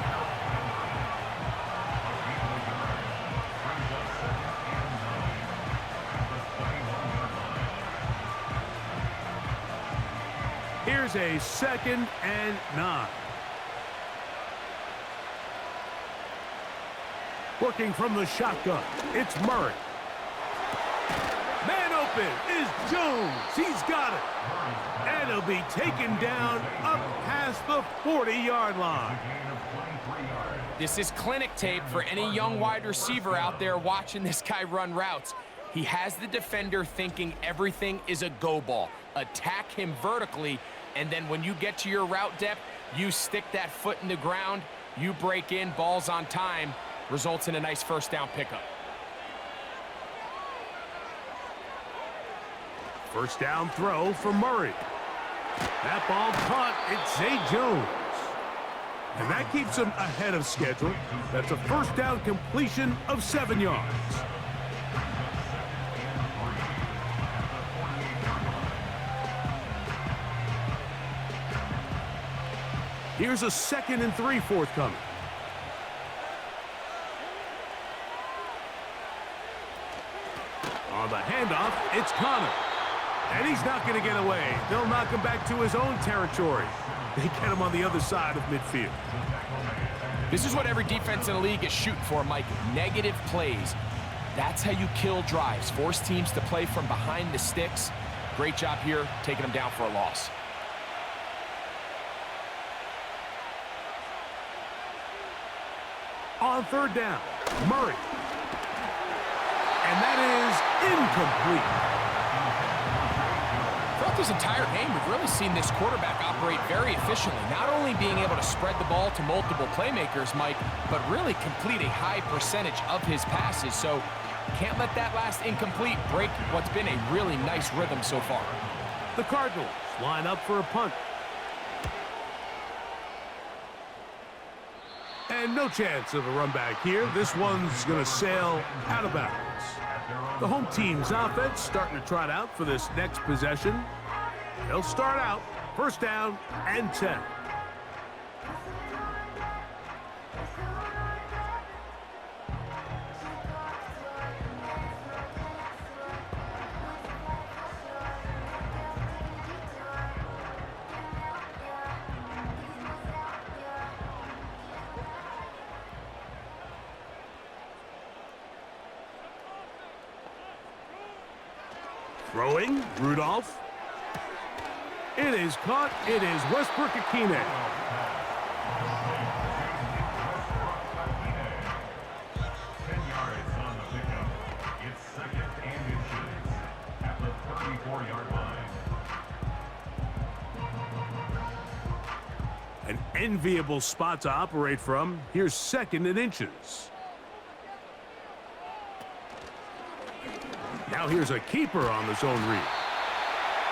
Here's a 2nd and 9. Working from the shotgun, it's Muray. Man open is Jones. He's got it. And he'll be taken down up past the 40-yard line. This is clinic tape for any young wide receiver out there watching this guy run routes. He has the defender thinking everything is a go ball. Attack him vertically, and then when you get to your route depth, you stick that foot in the ground, you break in, ball's on time, results in a nice first down pickup. First down throw for Muray. That ball caught. It's Zay Jones. And that keeps him ahead of schedule. That's a first down completion of 7 yards. Here's a 2nd and 3 forthcoming. On the handoff, it's Connor. And he's not going to get away. They'll knock him back to his own territory. They get him on the other side of midfield. This is what every defense in the league is shooting for, Mike. Negative plays. That's how you kill drives. Force teams to play from behind the sticks. Great job here, taking them down for a loss. On 3rd down, Muray. And that is incomplete. Thought Throughout this entire game, we've really seen this quarterback operate very efficiently, not only being able to spread the ball to multiple playmakers, Mike, but really complete a high percentage of his passes. So can't let that last incomplete break what's been a really nice rhythm so far. The Cardinals line up for a punt. And no chance of a run back here. This one's going to sail out of bounds. The home team's offense starting to trot out for this next possession. They'll start out first down and 10. Throwing, Rudolph. It is caught. It is Westbrook-Akine. 10 yards on the pickup. It's second and inches at the 34-yard line. An enviable spot to operate from. Here's second and inches. Now here's a keeper on the zone read.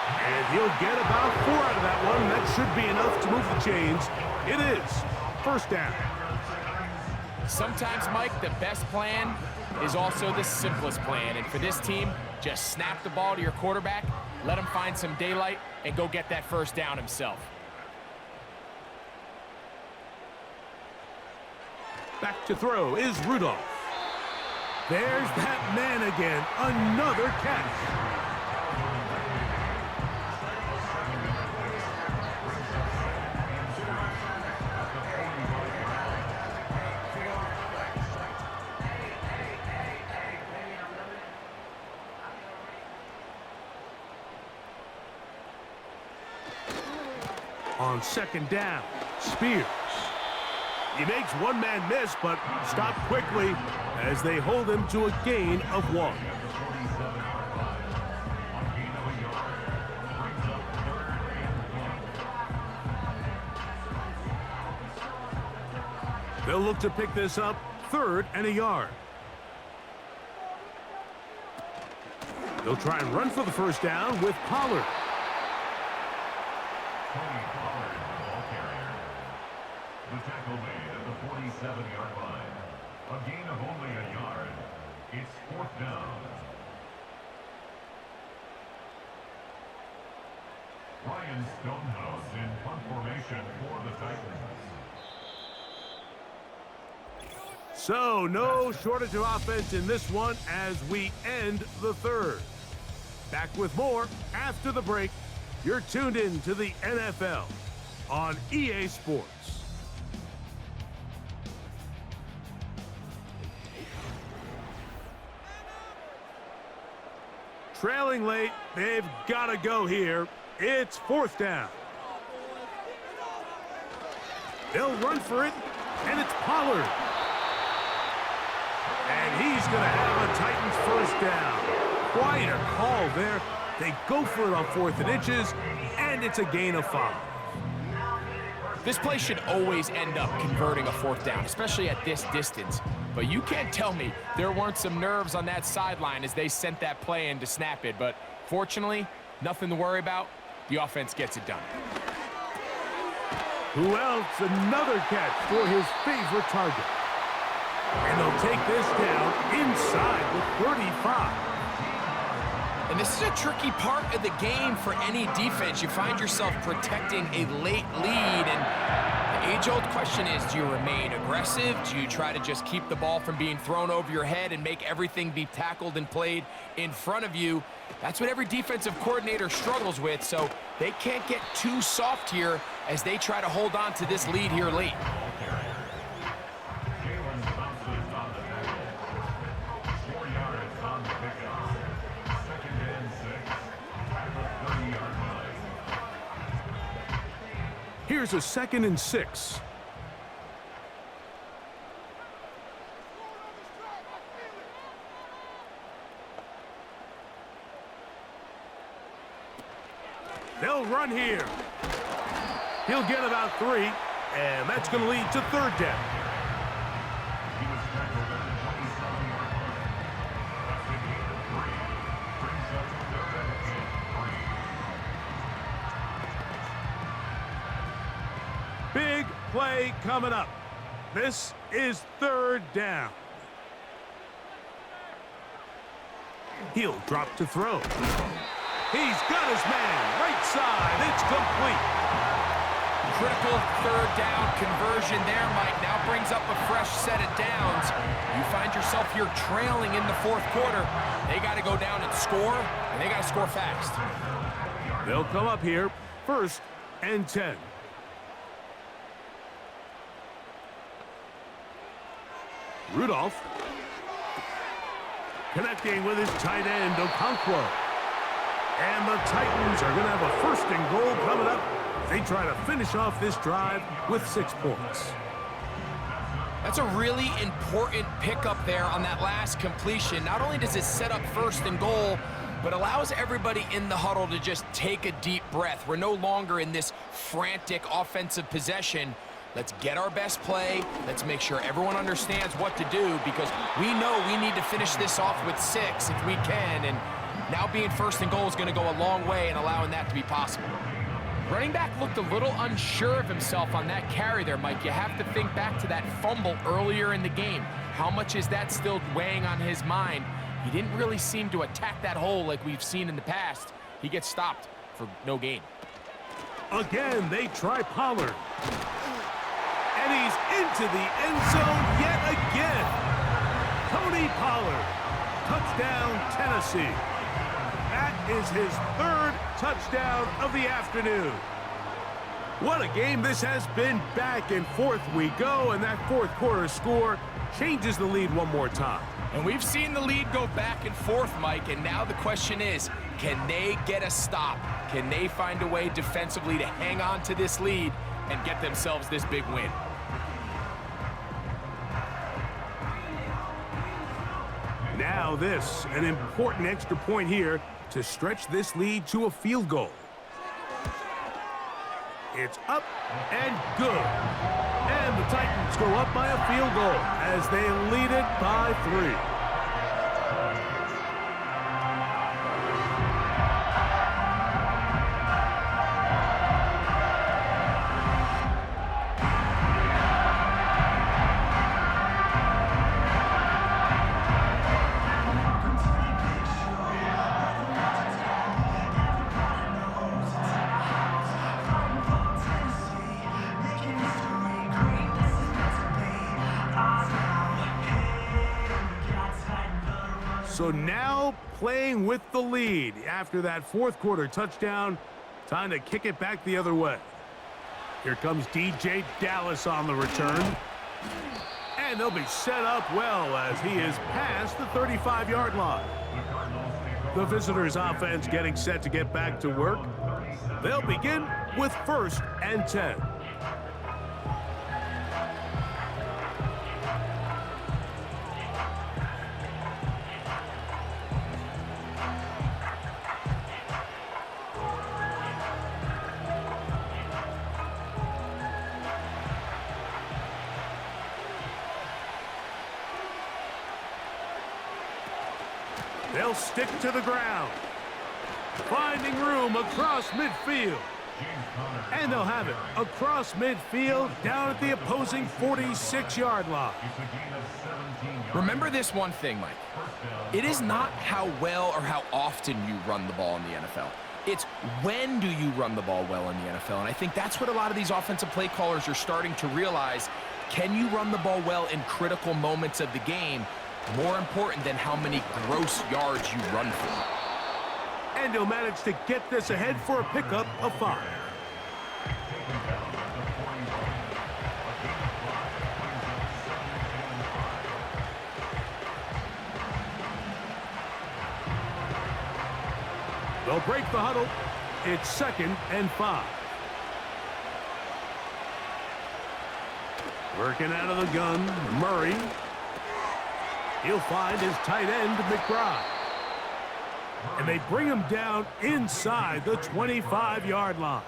And he'll get about 4 out of that one. That should be enough to move the chains. It is first down. Sometimes, Mike, the best plan is also the simplest plan. And for this team, just snap the ball to your quarterback, let him find some daylight, and go get that first down himself. Back to throw is Rudolph. There's that man again. Another catch. On second down, Spears. He makes one man miss, but stopped quickly as they hold him to a gain of 1. They'll look to pick this up, 3rd and a yard. They'll try and run for the first down with Pollard. The tackle made at the 47-yard line. A gain of only a yard. It's 4th down. Ryan Stonehouse in punt formation for the Titans. So, no shortage of offense in this one as we end the 3rd. Back with more after the break. You're tuned in to the NFL on EA Sports. Trailing late, they've got to go here. It's 4th down. They'll run for it, and it's Pollard. And he's going to have a Titans first down. Quite a call there. They go for it on 4th and inches, and it's a gain of 5. This play should always end up converting a 4th down, especially at this distance. But you can't tell me there weren't some nerves on that sideline as they sent that play in to snap it. But fortunately, nothing to worry about. The offense gets it done. Who else? Another catch for his favorite target. And they'll take this down inside the 35. And this is a tricky part of the game for any defense. You find yourself protecting a late lead, and the age-old question is, do you remain aggressive? Do you try to just keep the ball from being thrown over your head and make everything be tackled and played in front of you? That's what every defensive coordinator struggles with, so they can't get too soft here as they try to hold on to this lead here late. Here's a 2nd and 6. They'll run here. He'll get about 3, and that's going to lead to third down. He was tackled at the 27-yard line. That's a gain of 3. Brings up third and 3. Big play coming up. This is third down. He'll drop to throw. He's got his man. Right side. It's complete. Critical third down conversion there, Mike. Now brings up a fresh set of downs. You find yourself here trailing in the fourth quarter. They got to go down and score, and they got to score fast. They'll come up here, 1st and 10. Rudolph connecting with his tight end, Okonkwo. And the Titans are going to have a 1st and goal coming up. They try to finish off this drive with 6 points. That's a really important pickup there on that last completion. Not only does it set up 1st and goal, but allows everybody in the huddle to just take a deep breath. We're no longer in this frantic offensive possession. Let's get our best play. Let's make sure everyone understands what to do, because we know we need to finish this off with 6 if we can. And now being 1st and goal is going to go a long way in allowing that to be possible. Running back looked a little unsure of himself on that carry there, Mike. You have to think back to that fumble earlier in the game. How much is that still weighing on his mind? He didn't really seem to attack that hole like we've seen in the past. He gets stopped for no gain. Again, they try Pollard. And he's into the end zone yet again. Tony Pollard. Touchdown, Tennessee. That is his 3rd touchdown of the afternoon. What a game this has been. Back and forth we go, and that 4th quarter score changes the lead one more time. And we've seen the lead go back and forth, Mike, and now the question is, can they get a stop? Can they find a way defensively to hang on to this lead and get themselves this big win? Now this, an important extra point here to stretch this lead to a field goal. It's up and good. And the Titans go up by a field goal as they lead it by 3. So now playing with the lead after that 4th quarter touchdown. Time to kick it back the other way. Here comes DJ Dallas on the return. And they'll be set up well as he is past the 35-yard line. The visitors' offense getting set to get back to work. They'll begin with 1st and 10. They'll stick to the ground. Finding room across midfield. And they'll have it across midfield down at the opposing 46-yard line. Remember this one thing, Mike. It is not how well or how often you run the ball in the NFL. It's when do you run the ball well in the NFL. And I think that's what a lot of these offensive play callers are starting to realize. Can you run the ball well in critical moments of the game? More important than how many gross yards you run for. And he'll manage to get this ahead for a pickup of 5. They'll break the huddle. It's 2nd and 5. Working out of the gun, Muray. He'll find his tight end, McBride. And they bring him down inside the 25-yard line.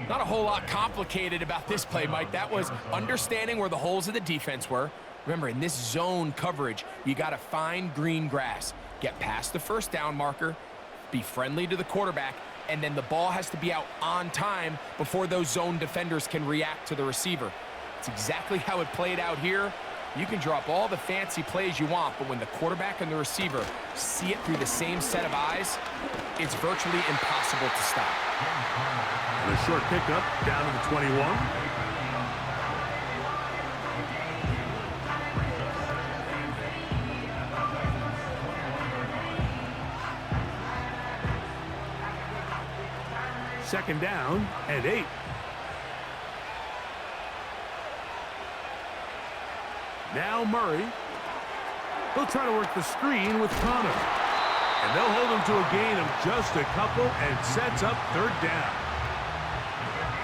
Not a whole lot complicated about this play, Mike. That was understanding where the holes of the defense were. Remember, in this zone coverage, you got to find green grass. Get past the first down marker, be friendly to the quarterback, and then the ball has to be out on time before those zone defenders can react to the receiver. It's exactly how it played out here. You can draw up all the fancy plays you want, but when the quarterback and the receiver see it through the same set of eyes, it's virtually impossible to stop. And a short pickup down to the 21. Second down and 8. Now Muray. He'll try to work the screen with Connor. And they'll hold him to a gain of just a couple and sets up third down.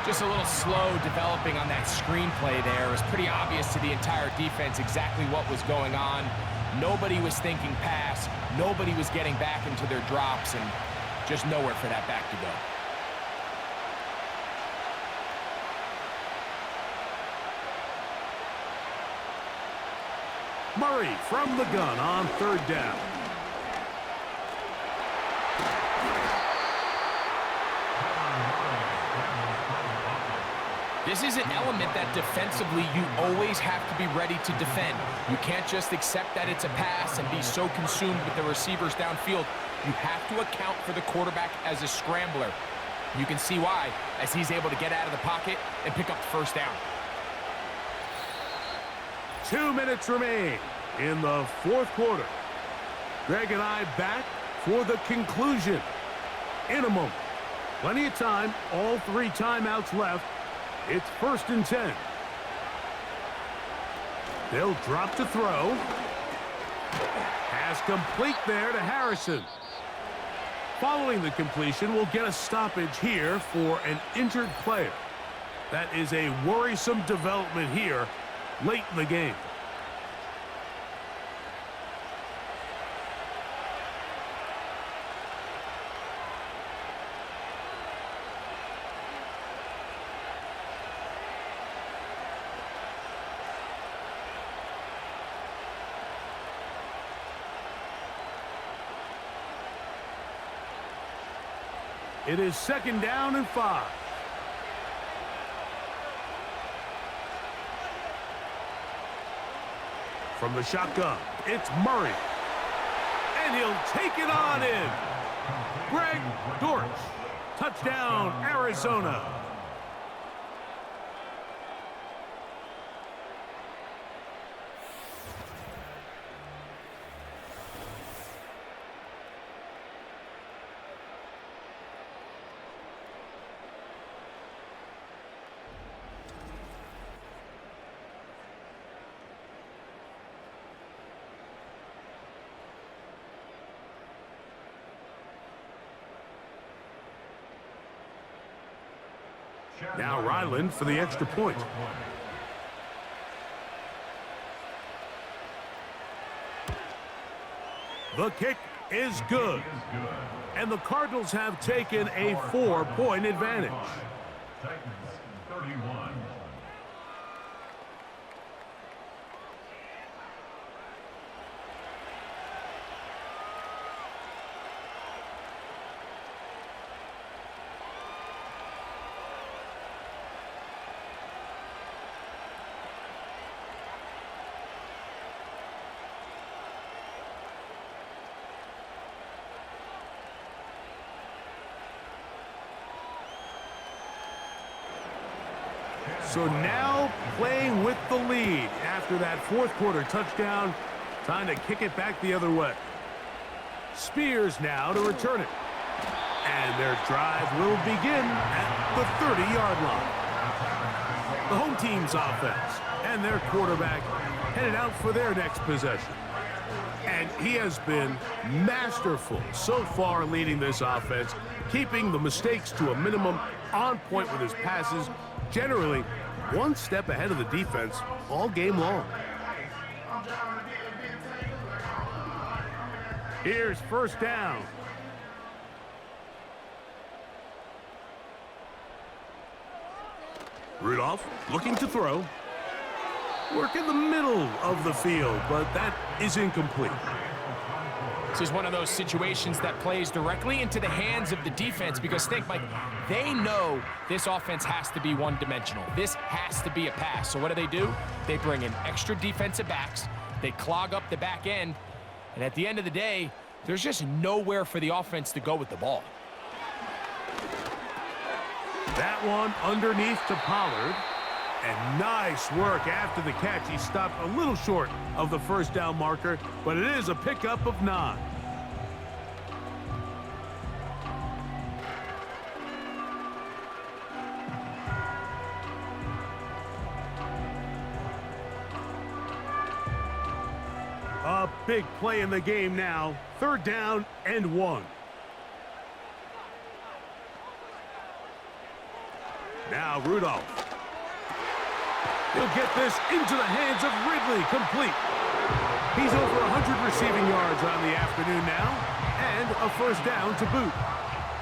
Just a little slow developing on that screenplay there. It was pretty obvious to the entire defense exactly what was going on. Nobody was thinking pass. Nobody was getting back into their drops, and just nowhere for that back to go. Muray from the gun on third down. This is an element that defensively you always have to be ready to defend. You can't just accept that it's a pass and be so consumed with the receivers downfield. You have to account for the quarterback as a scrambler. You can see why, as he's able to get out of the pocket and pick up the first down. 2 minutes remain in the fourth quarter. Greg and I back for the conclusion in a moment. Plenty of time, all 3 timeouts left. It's 1st and 10. They'll drop to throw. Pass complete there to Harrison. Following the completion, we'll get a stoppage here for an injured player. That is a worrisome development here late in the game. It is 2nd down and 5. From the shotgun, it's Muray. And he'll take it on in. Greg Dortch. Touchdown, Arizona. Now Ryland for the extra point. The kick is good. And the Cardinals have taken a 4-point advantage. Titans 31. So now playing with the lead after that fourth quarter touchdown. Time to kick it back the other way. Spears now to return it. And their drive will begin at the 30-yard line. The home team's offense and their quarterback headed out for their next possession. And he has been masterful so far leading this offense, keeping the mistakes to a minimum, on point with his passes, generally one step ahead of the defense all game long. Here's first down. Rudolph looking to throw. Work in the middle of the field, but that is incomplete. This is one of those situations that plays directly into the hands of the defense because think, Mike, they know this offense has to be one-dimensional. This has to be a pass. So what do? They bring in extra defensive backs. They clog up the back end. And at the end of the day, there's just nowhere for the offense to go with the ball. That one underneath to Pollard. And nice work after the catch. He stopped a little short of the first down marker, but it is a pickup of 9. A big play in the game now. 3rd down and 1. Now Rudolph. He'll get this into the hands of Ridley, complete. He's over 100 receiving yards on the afternoon now, and a first down to boot.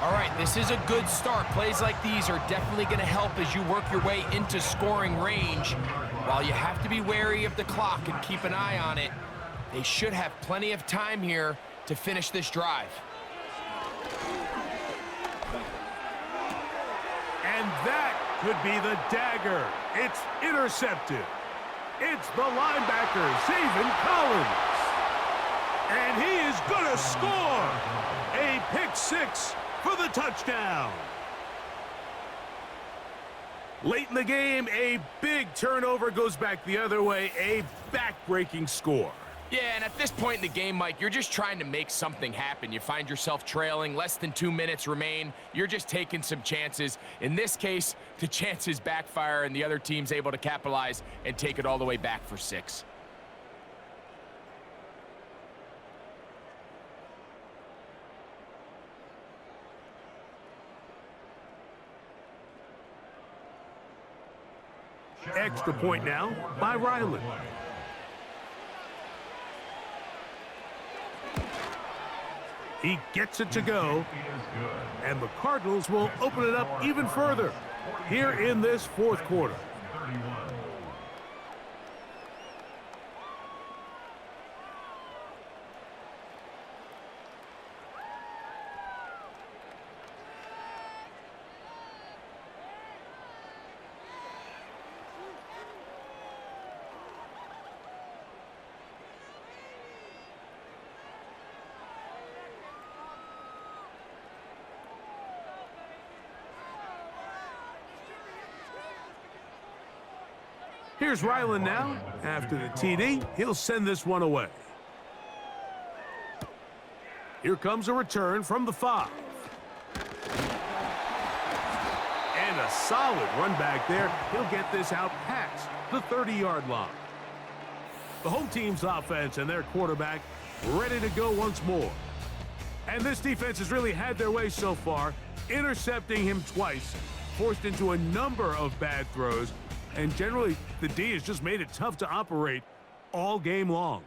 All right, this is a good start. Plays like these are definitely going to help as you work your way into scoring range. While you have to be wary of the clock and keep an eye on it, they should have plenty of time here to finish this drive. And that could be the dagger. It's intercepted. It's the linebacker, Zaven Collins. And he is going to score. A pick 6 for the touchdown. Late in the game, a big turnover goes back the other way. A back-breaking score. Yeah, and at this point in the game, Mike, you're just trying to make something happen. You find yourself trailing, less than 2 minutes remain. You're just taking some chances. In this case, the chances backfire, and the other team's able to capitalize and take it all the way back for 6. Extra point now by Ryland. He gets it to go, and the Cardinals will open it up even further here in this 4th quarter. Here's Ryland now. After the TD, he'll send this one away. Here comes a return from the 5. And a solid run back there. He'll get this out past the 30-yard line. The home team's offense and their quarterback ready to go once more. And this defense has really had their way so far, intercepting him twice, forced into a number of bad throws, and generally, the D has just made it tough to operate all game long.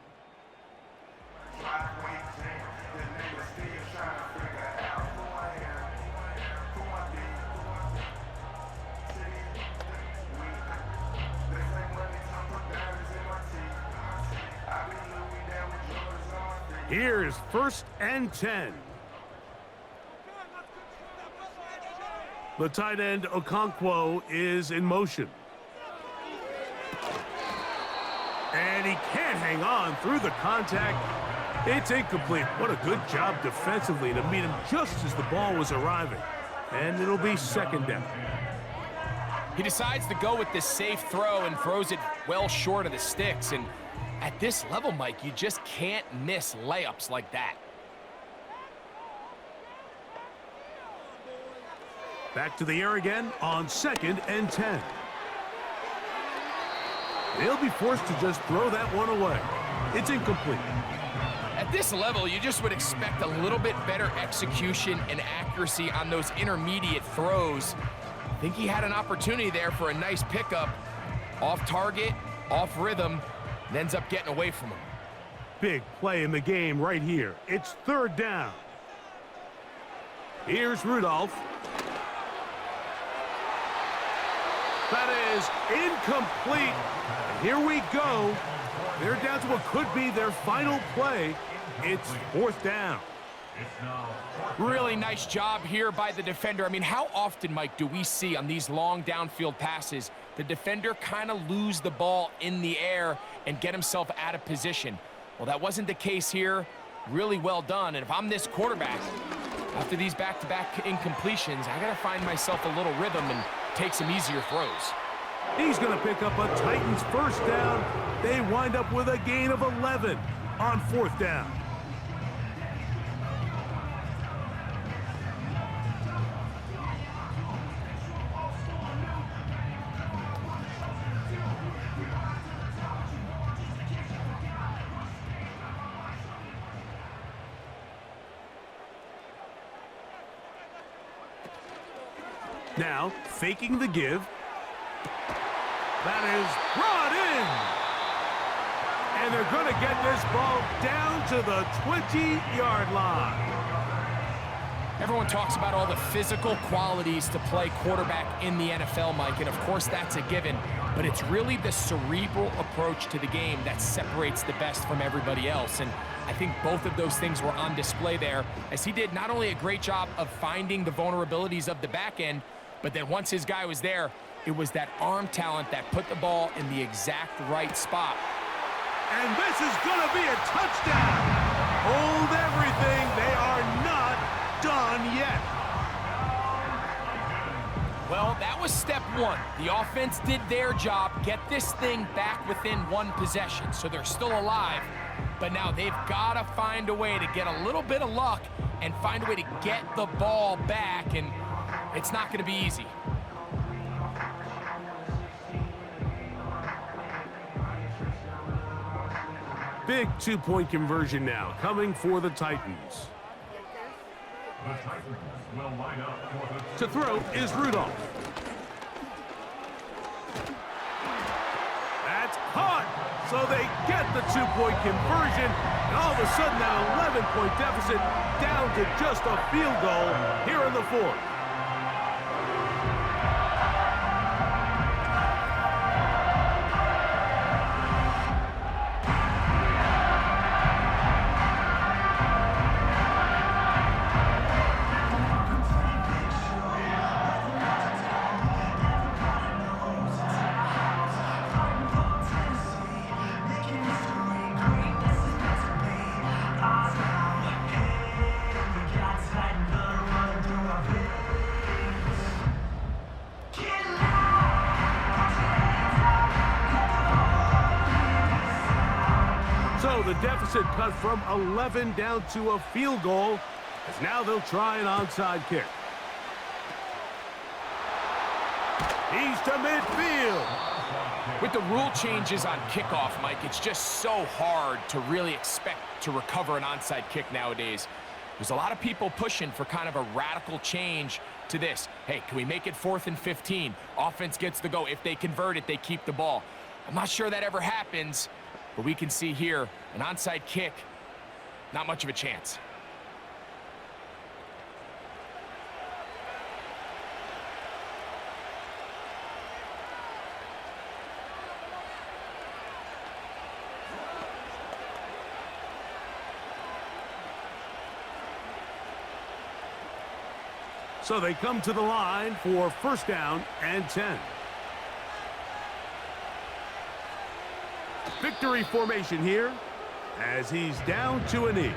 Here's 1st and 10. The tight end, Okonkwo, is in motion. And he can't hang on through the contact. It's incomplete. What a good job defensively to meet him just as the ball was arriving. And it'll be 2nd down. He decides to go with this safe throw and throws it well short of the sticks. And at this level, Mike, you just can't miss layups like that. Back to the air again on 2nd and 10. They'll be forced to just throw that one away. It's incomplete. At this level, you just would expect a little bit better execution and accuracy on those intermediate throws. I think he had an opportunity there for a nice pickup. Off target, off rhythm, and ends up getting away from him. Big play in the game right here. It's third down. Here's Rudolph. That is incomplete. And here we go. They're down to what could be their final play. It's fourth down. Really nice job here by the defender. I mean, how often, Mike, do we see on these long downfield passes the defender kind of lose the ball in the air and get himself out of position? Well, that wasn't the case here. Really well done. And if I'm this quarterback, after these back-to-back incompletions, I got to find myself a little rhythm and take some easier throws. He's going to pick up a Titans first down. They wind up with a gain of 11 on fourth down. Now, faking the give. That is brought in. And they're going to get this ball down to the 20-yard line. Everyone talks about all the physical qualities to play quarterback in the NFL, Mike, and of course that's a given, but it's really the cerebral approach to the game that separates the best from everybody else, and I think both of those things were on display there, as he did not only a great job of finding the vulnerabilities of the back end, but then once his guy was there, it was that arm talent that put the ball in the exact right spot. And this is going to be a touchdown. Hold everything. They are not done yet. Well, that was step one. The offense did their job, get this thing back within one possession, so they're still alive. But now they've got to find a way to get a little bit of luck and find a way to get the ball back, and it's not going to be easy. Big two-point conversion now coming for the Titans. The Titans will line up for the... To throw is Rudolph. That's caught. So they get the two-point conversion. And all of a sudden, that 11-point deficit down to just a field goal here in the fourth. So the deficit cut from 11 down to a field goal, as now they'll try an onside kick. He's to midfield. With the rule changes on kickoff, Mike, it's just so hard to really expect to recover an onside kick nowadays. There's a lot of people pushing for kind of a radical change to this. Hey, can we make it 4th and 15? Offense gets the go. If they convert it, they keep the ball. I'm not sure that ever happens, but we can see here an onside kick, not much of a chance. So they come to the line for first down and 10. Victory formation here as he's down to a knee.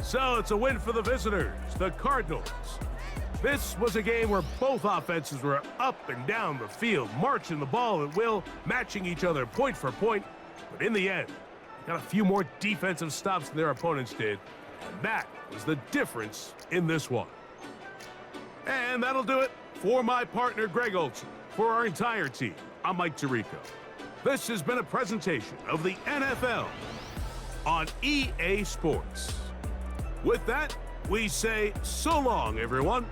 So it's a win for the visitors, the Cardinals. This was a game where both offenses were up and down the field, marching the ball at will, matching each other point for point. But in the end, got a few more defensive stops than their opponents did. And that was the difference in this one. And that'll do it for my partner, Greg Olson. For our entire team, I'm Mike Tirico. This has been a presentation of the NFL on EA Sports. With that, we say so long, everyone.